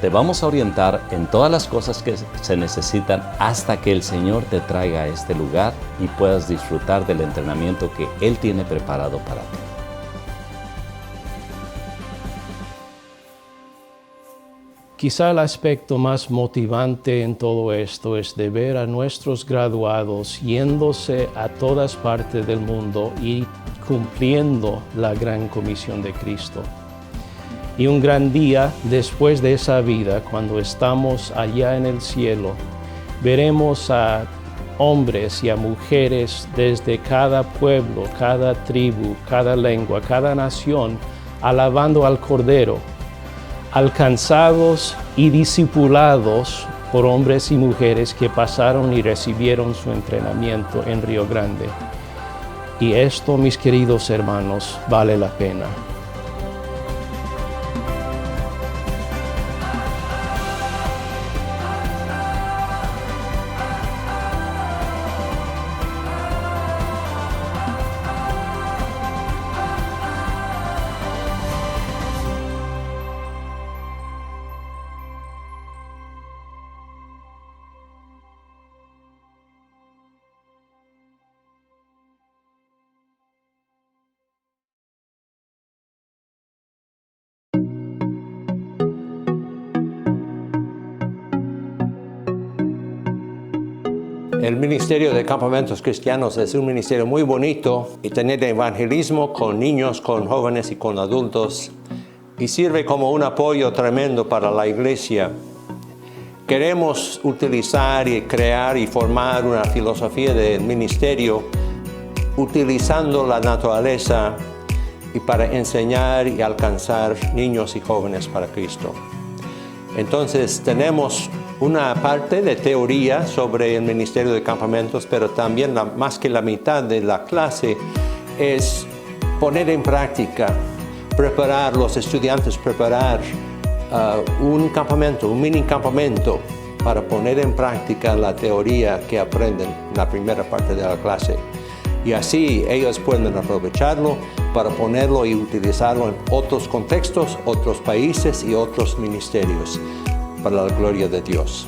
Te vamos a orientar en todas las cosas que se necesitan hasta que el Señor te traiga a este lugar y puedas disfrutar del entrenamiento que Él tiene preparado para ti. Quizá el aspecto más motivante en todo esto es de ver a nuestros graduados yéndose a todas partes del mundo y cumpliendo la gran comisión de Cristo. Y un gran día después de esa vida, cuando estamos allá en el cielo, veremos a hombres y a mujeres desde cada pueblo, cada tribu, cada lengua, cada nación, alabando al Cordero, alcanzados y discipulados por hombres y mujeres que pasaron y recibieron su entrenamiento en Río Grande. Y esto, mis queridos hermanos, vale la pena. El ministerio de campamentos cristianos es un ministerio muy bonito y tener evangelismo con niños, con jóvenes y con adultos y sirve como un apoyo tremendo para la iglesia. Queremos utilizar y crear y formar una filosofía del ministerio utilizando la naturaleza y para enseñar y alcanzar niños y jóvenes para Cristo. Entonces tenemos una parte de teoría sobre el ministerio de campamentos, pero también más que la mitad de la clase es poner en práctica, preparar los estudiantes, preparar un campamento, un mini campamento para poner en práctica la teoría que aprenden en la primera parte de la clase. Y así ellos pueden aprovecharlo para ponerlo y utilizarlo en otros contextos, otros países y otros ministerios para la gloria de Dios.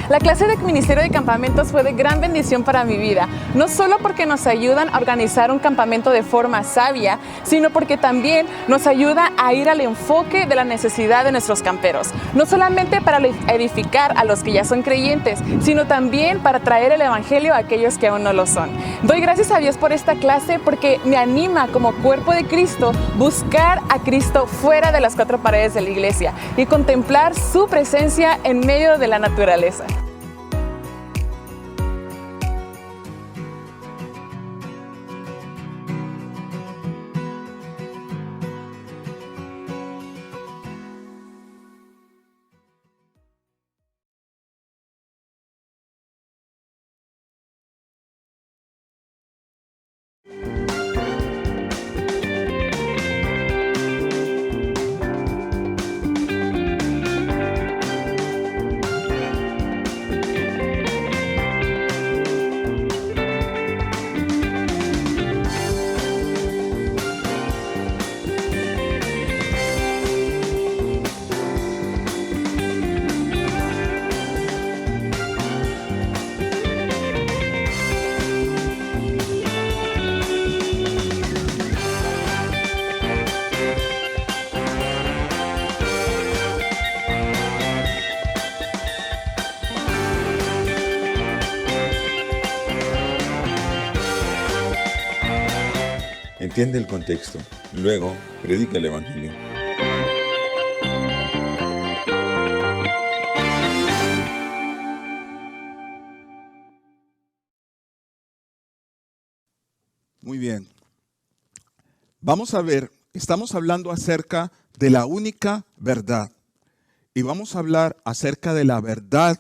La clase de Ministerio de Campamentos fue de gran bendición para mi vida, no solo porque nos ayudan a organizar un campamento de forma sabia, sino porque también nos ayuda a ir al enfoque de la necesidad de nuestros camperos, no solamente para edificar a los que ya son creyentes, sino también para traer el evangelio a aquellos que aún no lo son. Doy gracias a Dios por esta clase porque me anima como cuerpo de Cristo buscar a Cristo fuera de las cuatro paredes de la iglesia y contemplar su presencia en medio de la naturaleza. Entiende el contexto, luego predica el Evangelio. Muy bien. Vamos a ver, estamos hablando acerca de la única verdad. Y vamos a hablar acerca de la verdad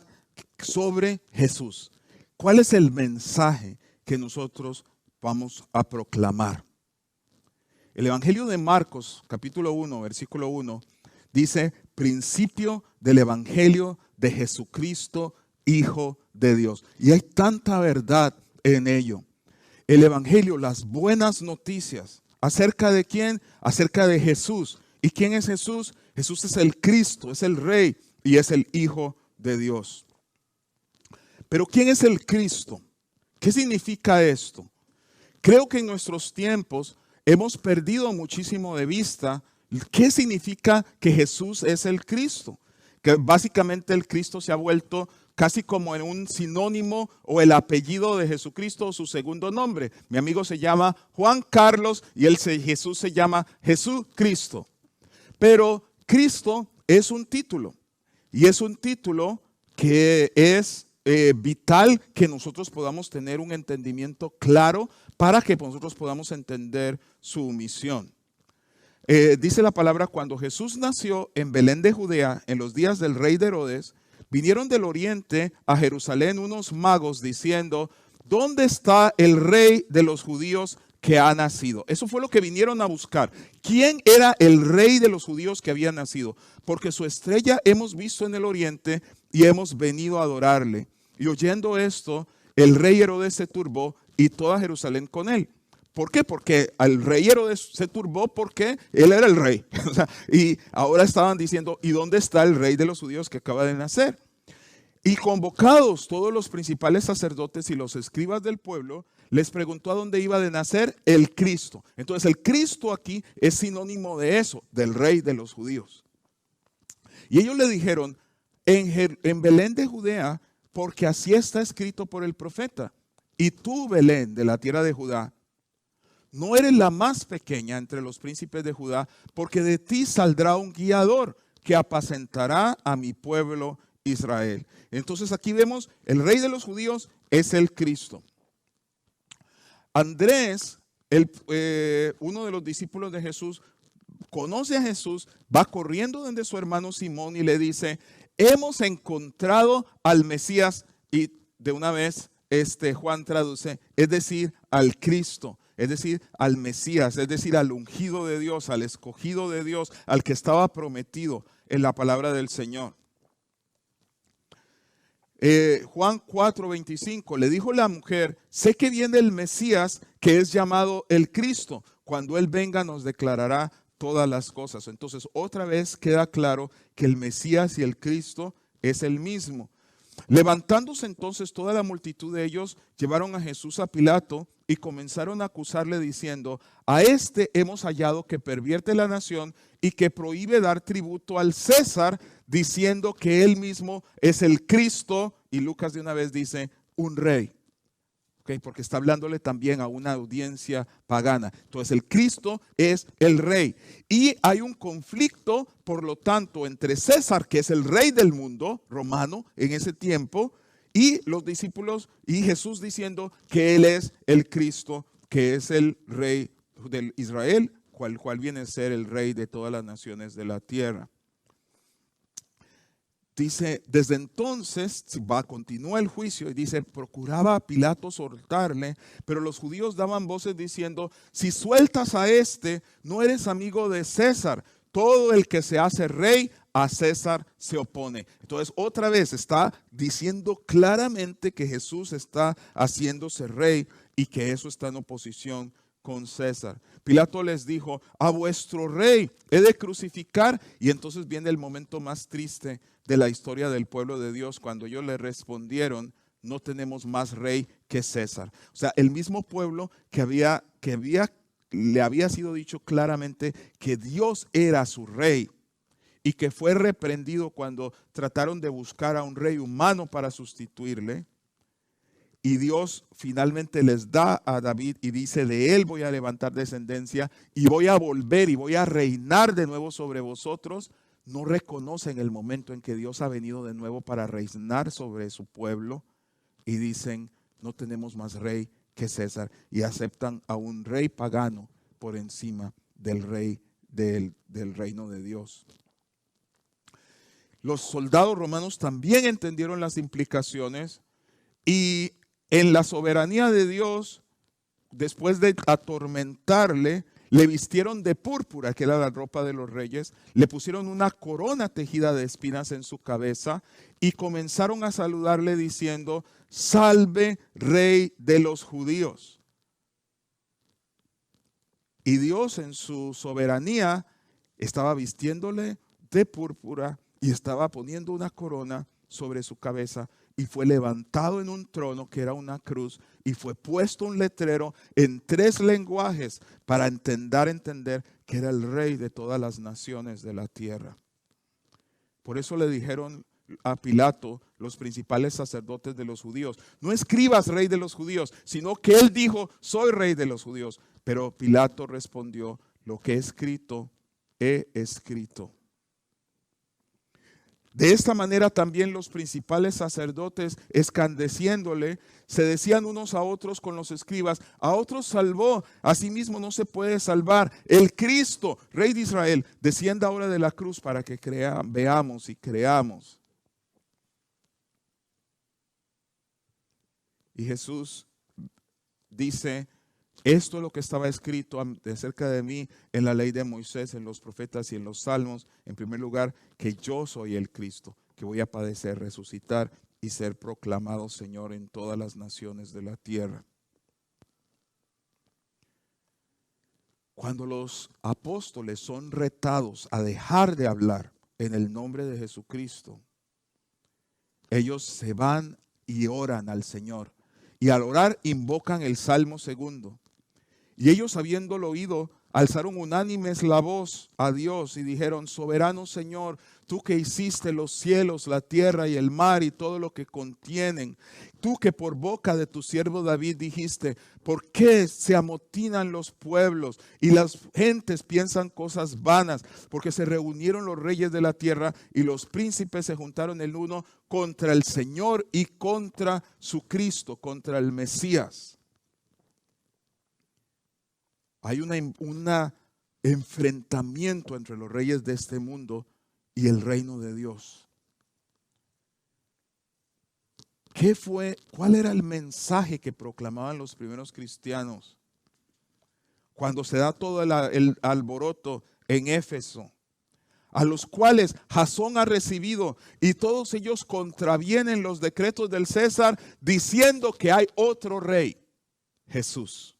sobre Jesús. ¿Cuál es el mensaje que nosotros vamos a proclamar? El Evangelio de Marcos, capítulo 1, versículo 1, dice, principio del Evangelio de Jesucristo, Hijo de Dios. Y hay tanta verdad en ello. El Evangelio, las buenas noticias. ¿Acerca de quién? Acerca de Jesús. ¿Y quién es Jesús? Jesús es el Cristo, es el Rey y es el Hijo de Dios. Pero ¿quién es el Cristo? ¿Qué significa esto? Creo que en nuestros tiempos hemos perdido muchísimo de vista qué significa que Jesús es el Cristo. Que básicamente el Cristo se ha vuelto casi como en un sinónimo o el apellido de Jesucristo o su segundo nombre. Mi amigo se llama Juan Carlos y Jesús se llama Jesucristo. Pero Cristo es un título y es un título que es vital que nosotros podamos tener un entendimiento claro para que nosotros podamos entender su misión. Dice la palabra, cuando Jesús nació en Belén de Judea, en los días del rey de Herodes, vinieron del oriente a Jerusalén unos magos diciendo, ¿dónde está el rey de los judíos que ha nacido? Eso fue lo que vinieron a buscar. ¿Quién era el rey de los judíos que había nacido? Porque su estrella hemos visto en el oriente y hemos venido a adorarle. Y oyendo esto, el rey Herodes se turbó y toda Jerusalén con él. ¿Por qué? Porque al rey Herodes se turbó porque él era el rey. Y ahora estaban diciendo, ¿y dónde está el rey de los judíos que acaba de nacer? Y convocados todos los principales sacerdotes y los escribas del pueblo, les preguntó a dónde iba de nacer el Cristo. Entonces el Cristo aquí es sinónimo de eso, del rey de los judíos. Y ellos le dijeron, en Belén de Judea, porque así está escrito por el profeta. Y tú, Belén, de la tierra de Judá, no eres la más pequeña entre los príncipes de Judá, porque de ti saldrá un guiador que apacentará a mi pueblo Israel. Entonces aquí vemos, el rey de los judíos es el Cristo. Andrés, uno de los discípulos de Jesús, conoce a Jesús, va corriendo donde su hermano Simón y le dice, hemos encontrado al Mesías. Y de una vez Juan traduce, es decir, al Cristo, es decir, al Mesías, es decir, al ungido de Dios, al escogido de Dios, al que estaba prometido en la palabra del Señor. Juan 4:25, le dijo la mujer, sé que viene el Mesías, que es llamado el Cristo. Cuando Él venga nos declarará todas las cosas. Entonces otra vez queda claro que el Mesías y el Cristo es el mismo. Levantándose entonces toda la multitud de ellos, llevaron a Jesús a Pilato y comenzaron a acusarle diciendo, a este hemos hallado que pervierte la nación y que prohíbe dar tributo al César, diciendo que él mismo es el Cristo, y Lucas de una vez dice, un rey. Porque está hablándole también a una audiencia pagana. Entonces el Cristo es el rey. Y hay un conflicto, por lo tanto, entre César, que es el rey del mundo romano en ese tiempo, y los discípulos y Jesús diciendo que Él es el Cristo, que es el rey de Israel, cual viene a ser el rey de todas las naciones de la tierra. Dice, desde entonces, continúa el juicio y dice, procuraba a Pilato soltarle, pero los judíos daban voces diciendo, si sueltas a este, no eres amigo de César. Todo el que se hace rey, a César se opone. Entonces, otra vez está diciendo claramente que Jesús está haciéndose rey y que eso está en oposición con César. Pilato les dijo, a vuestro rey he de crucificar. Y entonces viene el momento más triste de la historia del pueblo de Dios, cuando ellos le respondieron, no tenemos más rey que César. O sea, el mismo pueblo le había sido dicho claramente que Dios era su rey y que fue reprendido cuando trataron de buscar a un rey humano para sustituirle. Y Dios finalmente les da a David y dice, de él voy a levantar descendencia y voy a volver y voy a reinar de nuevo sobre vosotros. No reconocen el momento en que Dios ha venido de nuevo para reinar sobre su pueblo y dicen, no tenemos más rey que César, y aceptan a un rey pagano por encima del rey del reino de Dios. Los soldados romanos también entendieron las implicaciones y en la soberanía de Dios, después de atormentarle, le vistieron de púrpura, que era la ropa de los reyes, le pusieron una corona tejida de espinas en su cabeza y comenzaron a saludarle diciendo, salve rey de los judíos. Y Dios en su soberanía estaba vistiéndole de púrpura y estaba poniendo una corona sobre su cabeza. Y fue levantado en un trono que era una cruz y fue puesto un letrero en 3 lenguajes para entender que era el rey de todas las naciones de la tierra. Por eso le dijeron a Pilato los principales sacerdotes de los judíos, no escribas rey de los judíos, sino que él dijo, soy rey de los judíos. Pero Pilato respondió, lo que he escrito, he escrito. De esta manera también los principales sacerdotes, escandeciéndole, se decían unos a otros con los escribas, a otros salvó, a sí mismo no se puede salvar. El Cristo, Rey de Israel, descienda ahora de la cruz para que veamos y creamos. Y Jesús dice, esto es lo que estaba escrito acerca de mí en la ley de Moisés, en los profetas y en los salmos. En primer lugar, que yo soy el Cristo, que voy a padecer, resucitar y ser proclamado Señor en todas las naciones de la tierra. Cuando los apóstoles son retados a dejar de hablar en el nombre de Jesucristo, ellos se van y oran al Señor. Y al orar invocan el Salmo 2. Y ellos, habiéndolo oído, alzaron unánimes la voz a Dios y dijeron, soberano Señor, tú que hiciste los cielos, la tierra y el mar y todo lo que contienen, tú que por boca de tu siervo David dijiste, ¿por qué se amotinan los pueblos y las gentes piensan cosas vanas? Porque se reunieron los reyes de la tierra y los príncipes se juntaron el uno contra el Señor y contra su Cristo, contra el Mesías. Hay un enfrentamiento entre los reyes de este mundo y el reino de Dios. ¿Cuál era el mensaje que proclamaban los primeros cristianos cuando se da todo el alboroto en Éfeso? A los cuales Jasón ha recibido, y todos ellos contravienen los decretos del César, diciendo que hay otro rey, Jesús.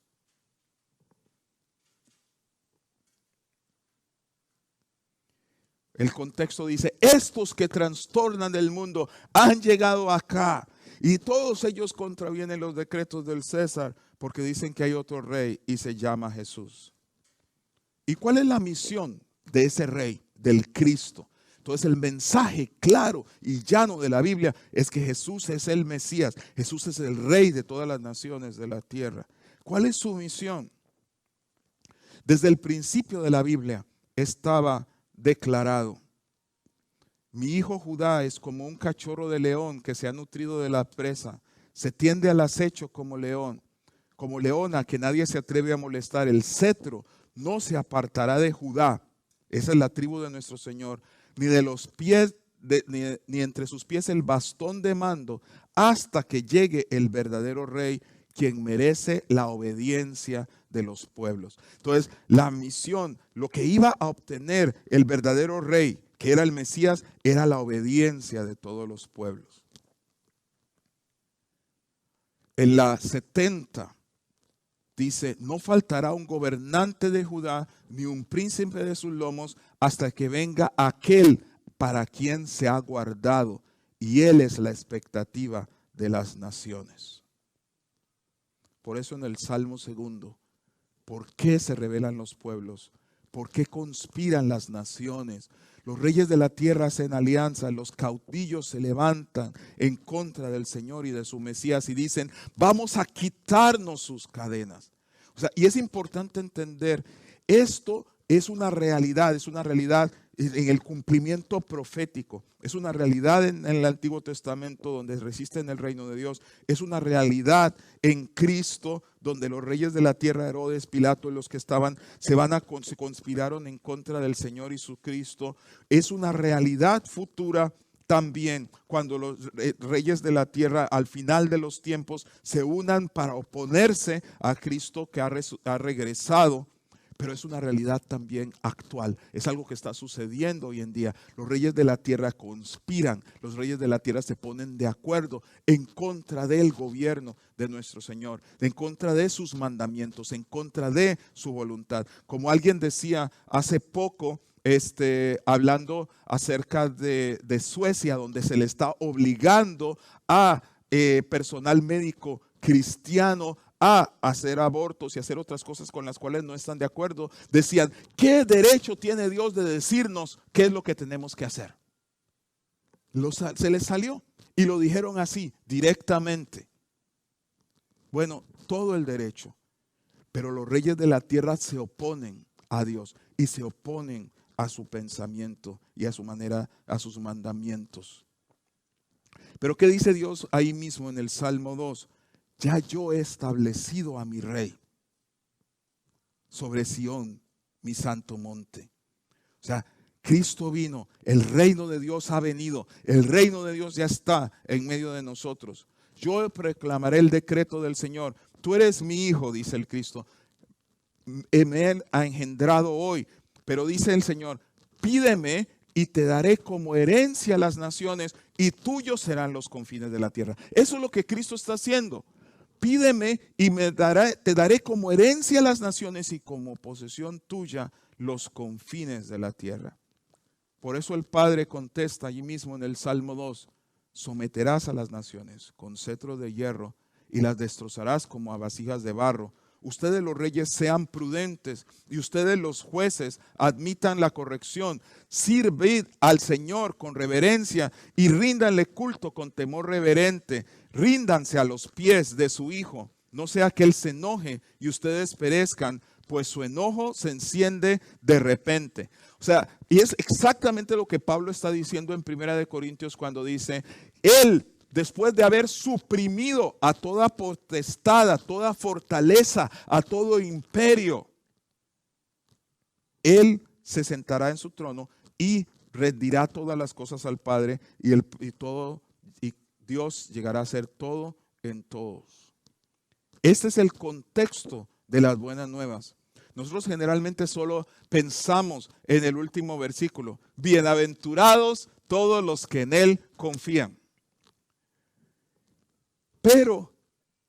El contexto dice, estos que trastornan el mundo han llegado acá, y todos ellos contravienen los decretos del César, porque dicen que hay otro rey y se llama Jesús. ¿Y cuál es la misión de ese rey, del Cristo? Entonces el mensaje claro y llano de la Biblia es que Jesús es el Mesías, Jesús es el rey de todas las naciones de la tierra. ¿Cuál es su misión? Desde el principio de la Biblia estaba declarado: mi hijo Judá es como un cachorro de león que se ha nutrido de la presa, se tiende al acecho como león, como leona que nadie se atreve a molestar. El cetro no se apartará de Judá, esa es la tribu de nuestro Señor, ni de los pies, ni entre sus pies el bastón de mando, hasta que llegue el verdadero rey, quien merece la obediencia de los pueblos. Entonces, la misión, lo que iba a obtener el verdadero rey, que era el Mesías, era la obediencia de todos los pueblos. En la 70 dice, no faltará un gobernante de Judá, ni un príncipe de sus lomos, hasta que venga aquel para quien se ha guardado, y él es la expectativa de las naciones. Por eso en el Salmo 2, ¿por qué se rebelan los pueblos? ¿Por qué conspiran las naciones? Los reyes de la tierra hacen alianza, los caudillos se levantan en contra del Señor y de su Mesías y dicen, vamos a quitarnos sus cadenas. O sea, y es importante entender, esto es una realidad en el cumplimiento profético, es una realidad en el Antiguo Testamento donde resisten el reino de Dios, es una realidad en Cristo donde los reyes de la tierra, Herodes, Pilato, los que se conspiraron en contra del Señor y su Cristo, es una realidad futura también cuando los reyes de la tierra al final de los tiempos se unan para oponerse a Cristo que ha regresado. Pero es una realidad también actual, es algo que está sucediendo hoy en día. Los reyes de la tierra conspiran, los reyes de la tierra se ponen de acuerdo en contra del gobierno de nuestro Señor, en contra de sus mandamientos, en contra de su voluntad. Como alguien decía hace poco, hablando acerca de Suecia, donde se le está obligando a personal médico cristiano a hacer abortos y hacer otras cosas con las cuales no están de acuerdo, decían, ¿qué derecho tiene Dios de decirnos qué es lo que tenemos que hacer? Se les salió y lo dijeron así, directamente. Bueno, todo el derecho, pero los reyes de la tierra se oponen a Dios y se oponen a su pensamiento y a su manera, a sus mandamientos. Pero ¿qué dice Dios ahí mismo en el Salmo 2? Ya yo he establecido a mi rey sobre Sión, mi santo monte. O sea, Cristo vino, el reino de Dios ha venido, el reino de Dios ya está en medio de nosotros. Yo proclamaré el decreto del Señor. Tú eres mi hijo, dice el Cristo. Me ha engendrado hoy. Pero dice el Señor, pídeme y te daré como herencia a las naciones y tuyos serán los confines de la tierra. Eso es lo que Cristo está haciendo. Pídeme y te daré como herencia a las naciones y como posesión tuya los confines de la tierra. Por eso el Padre contesta allí mismo en el Salmo 2, someterás a las naciones con cetro de hierro y las destrozarás como a vasijas de barro. Ustedes los reyes sean prudentes y ustedes los jueces admitan la corrección. Sirvid al Señor con reverencia y ríndanle culto con temor reverente. Ríndanse a los pies de su Hijo, no sea que Él se enoje y ustedes perezcan, pues su enojo se enciende de repente. O sea, y es exactamente lo que Pablo está diciendo en 1 Corintios cuando dice, Él, después de haber suprimido a toda potestad, a toda fortaleza, a todo imperio, Él se sentará en su trono y rendirá todas las cosas al Padre y Dios llegará a ser todo en todos. Este es el contexto de las buenas nuevas. Nosotros generalmente solo pensamos en el último versículo. Bienaventurados todos los que en Él confían. Pero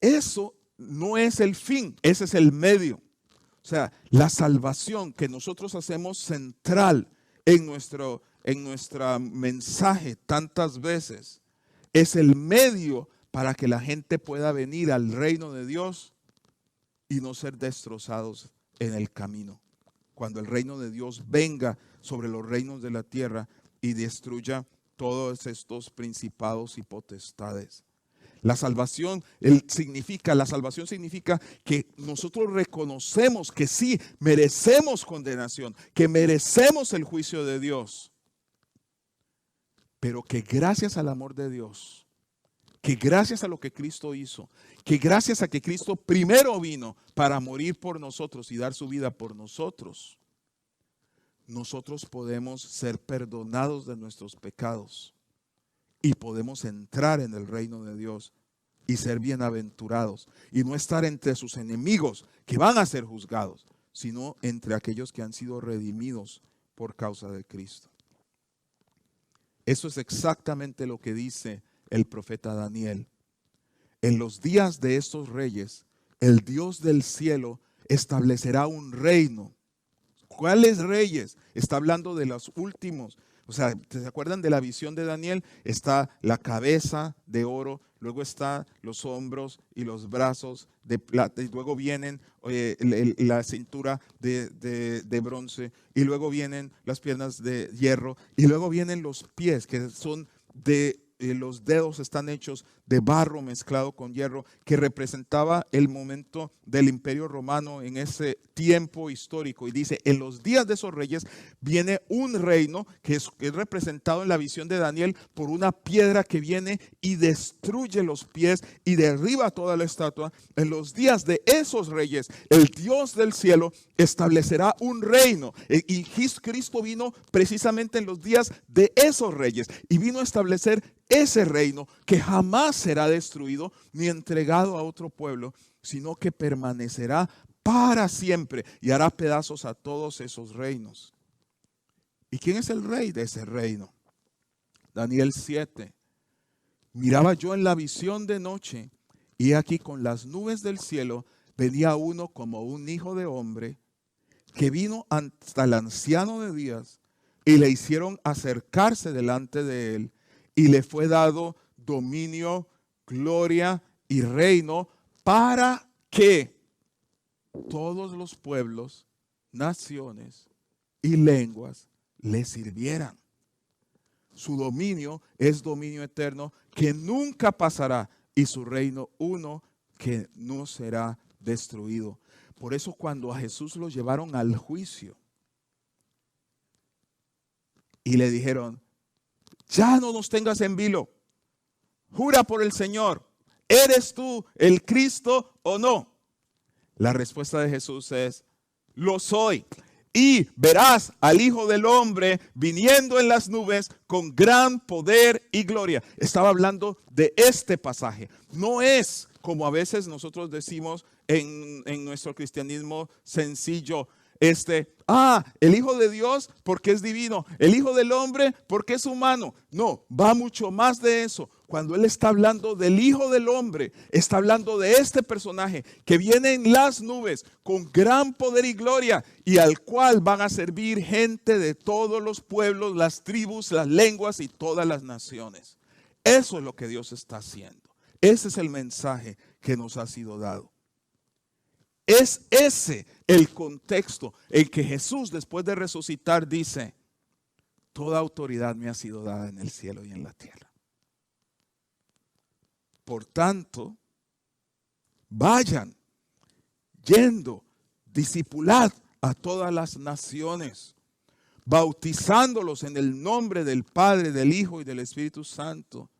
eso no es el fin, ese es el medio. O sea, la salvación que nosotros hacemos central en nuestro mensaje tantas veces es el medio para que la gente pueda venir al reino de Dios y no ser destrozados en el camino. Cuando el reino de Dios venga sobre los reinos de la tierra y destruya todos estos principados y potestades. La salvación significa que nosotros reconocemos que sí, merecemos condenación, que merecemos el juicio de Dios, pero que gracias al amor de Dios, que gracias a lo que Cristo hizo, que gracias a que Cristo primero vino para morir por nosotros y dar su vida por nosotros, nosotros podemos ser perdonados de nuestros pecados y podemos entrar en el reino de Dios y ser bienaventurados y no estar entre sus enemigos que van a ser juzgados, sino entre aquellos que han sido redimidos por causa de Cristo. Eso es exactamente lo que dice el profeta Daniel. En los días de estos reyes, el Dios del cielo establecerá un reino. ¿Cuáles reyes? Está hablando de los últimos. O sea, ¿se acuerdan de la visión de Daniel? Está la cabeza de oro, luego están los hombros y los brazos de plata, y luego vienen la cintura de bronce, y luego vienen las piernas de hierro, y luego vienen los pies, que son los dedos están hechos de barro mezclado con hierro, que representaba el momento del Imperio Romano en ese tiempo histórico. Y dice, en los días de esos reyes viene un reino que es representado en la visión de Daniel por una piedra que viene y destruye los pies y derriba toda la estatua. En los días de esos reyes, el Dios del cielo establecerá un reino. Y Cristo vino precisamente en los días de esos reyes y vino a establecer ese reino que jamás será destruido ni entregado a otro pueblo, sino que permanecerá para siempre y hará pedazos a todos esos reinos. ¿Y quién es el rey de ese reino? Daniel 7. Miraba yo en la visión de noche, y aquí con las nubes del cielo venía uno como un hijo de hombre, que vino hasta el anciano de días, y le hicieron acercarse delante de él, y le fue dado dominio, gloria y reino para que todos los pueblos, naciones y lenguas le sirvieran. Su dominio es dominio eterno que nunca pasará y su reino uno que no será destruido. Por eso cuando a Jesús lo llevaron al juicio y le dijeron, ya no nos tengas en vilo, jura por el Señor, ¿eres tú el Cristo o no? La respuesta de Jesús es, lo soy. Y verás al Hijo del Hombre viniendo en las nubes con gran poder y gloria. Estaba hablando de este pasaje. No es como a veces nosotros decimos en nuestro cristianismo sencillo, el Hijo de Dios porque es divino, el Hijo del Hombre porque es humano. No, va mucho más de eso. Cuando Él está hablando del Hijo del Hombre, está hablando de este personaje que viene en las nubes con gran poder y gloria y al cual van a servir gente de todos los pueblos, las tribus, las lenguas y todas las naciones. Eso es lo que Dios está haciendo. Ese es el mensaje que nos ha sido dado. Es ese el contexto en que Jesús, después de resucitar, dice, toda autoridad me ha sido dada en el cielo y en la tierra. Por tanto, vayan, yendo, discipulad a todas las naciones, bautizándolos en el nombre del Padre, del Hijo y del Espíritu Santo,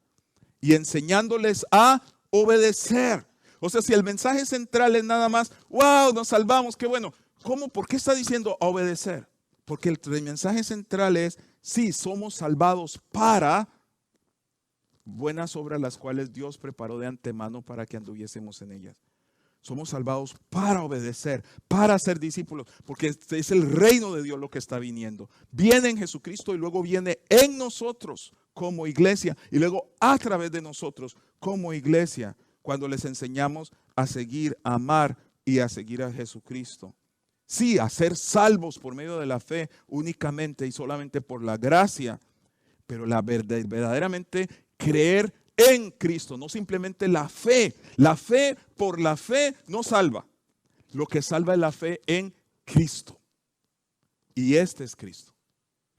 y enseñándoles a obedecer. O sea, si el mensaje central es nada más, wow, nos salvamos, qué bueno. ¿Cómo? ¿Por qué está diciendo a obedecer? Porque el mensaje central es, sí, somos salvados para buenas obras las cuales Dios preparó de antemano para que anduviésemos en ellas. Somos salvados para obedecer, para ser discípulos, porque es el reino de Dios lo que está viniendo. Viene en Jesucristo y luego viene en nosotros como iglesia y luego a través de nosotros como iglesia cuando les enseñamos a seguir, a amar y a seguir a Jesucristo. Sí, a ser salvos por medio de la fe únicamente y solamente por la gracia, pero verdaderamente creer en Cristo, no simplemente la fe. La fe por la fe no salva. Lo que salva es la fe en Cristo. Y este es Cristo.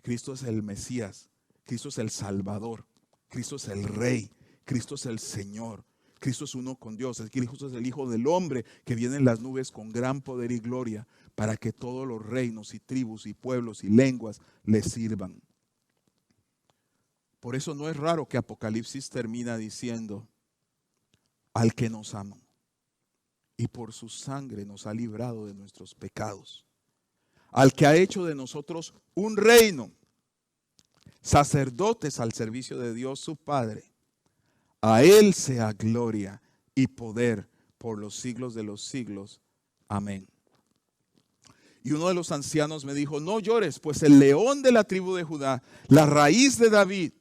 Cristo es el Mesías. Cristo es el Salvador. Cristo es el Rey. Cristo es el Señor. Cristo es uno con Dios. Cristo es el Hijo del Hombre que viene en las nubes con gran poder y gloria para que todos los reinos y tribus y pueblos y lenguas le sirvan. Por eso no es raro que Apocalipsis termina diciendo, al que nos ama y por su sangre nos ha librado de nuestros pecados, al que ha hecho de nosotros un reino, sacerdotes al servicio de Dios su Padre, a Él sea gloria y poder por los siglos de los siglos. Amén. Y uno de los ancianos me dijo, no llores, pues el león de la tribu de Judá, la raíz de David,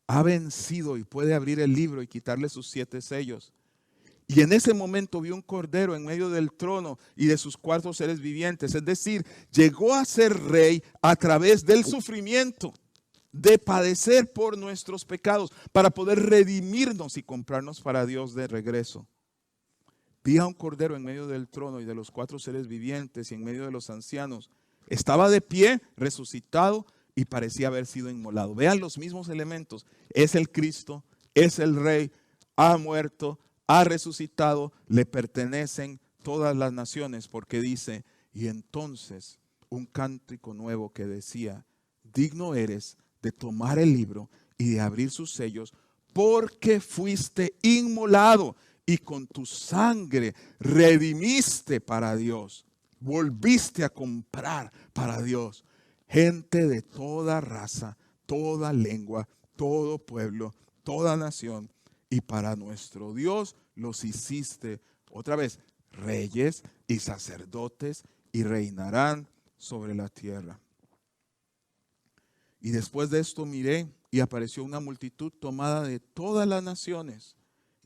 ha vencido y puede abrir el libro y quitarle sus 7 sellos. Y en ese momento vi un cordero en medio del trono y de sus 4 seres vivientes. Es decir, llegó a ser rey a través del sufrimiento, de padecer por nuestros pecados, para poder redimirnos y comprarnos para Dios de regreso. Vi a un cordero en medio del trono y de los 4 seres vivientes y en medio de los ancianos. Estaba de pie, resucitado, y parecía haber sido inmolado. Vean los mismos elementos. Es el Cristo, es el Rey, ha muerto, ha resucitado, le pertenecen todas las naciones, porque dice, y entonces un cántico nuevo que decía, digno eres de tomar el libro y de abrir sus sellos, porque fuiste inmolado y con tu sangre redimiste para Dios. Volviste a comprar para Dios gente de toda raza, toda lengua, todo pueblo, toda nación. Y para nuestro Dios los hiciste, otra vez, reyes y sacerdotes, y reinarán sobre la tierra. Y después de esto miré y apareció una multitud tomada de todas las naciones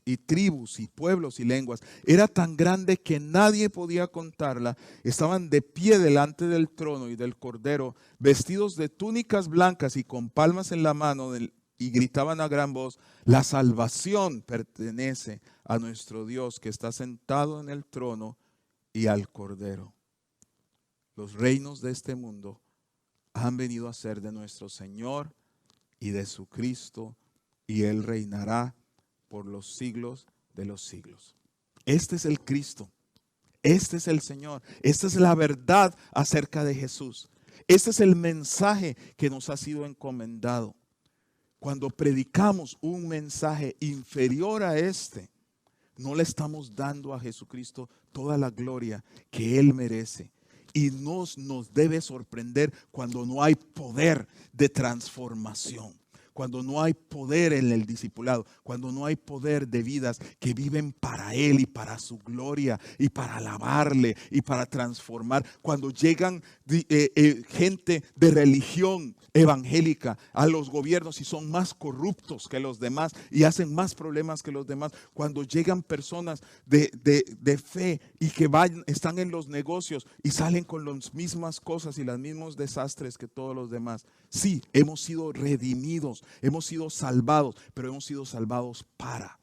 y tribus y pueblos y lenguas. Era tan grande que nadie podía contarla. Estaban de pie delante del trono y del Cordero, vestidos de túnicas blancas y con palmas en la mano, y gritaban a gran voz, la salvación pertenece a nuestro Dios que está sentado en el trono y al Cordero. Los reinos de este mundo han venido a ser de nuestro Señor y de su Cristo, y Él reinará por los siglos de los siglos. Este es el Cristo, este es el Señor, esta es la verdad acerca de Jesús. Este es el mensaje que nos ha sido encomendado. Cuando predicamos un mensaje inferior a este, no le estamos dando a Jesucristo toda la gloria que Él merece. Y nos debe sorprender cuando no hay poder de transformación, cuando no hay poder en el discipulado, cuando no hay poder de vidas que viven para Él y para su gloria y para alabarle y para transformar. Cuando llegan gente de religión evangélica a los gobiernos y son más corruptos que los demás y hacen más problemas que los demás. Cuando llegan personas de fe y que están en los negocios y salen con las mismas cosas y los mismos desastres que todos los demás. Sí, hemos sido redimidos, hemos sido salvados, pero hemos sido salvados para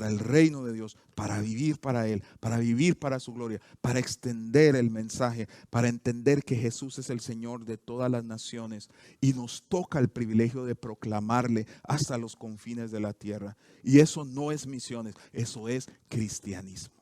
el reino de Dios, para vivir para Él, para vivir para su gloria, para extender el mensaje, para entender que Jesús es el Señor de todas las naciones y nos toca el privilegio de proclamarle hasta los confines de la tierra. Y eso no es misiones, eso es cristianismo.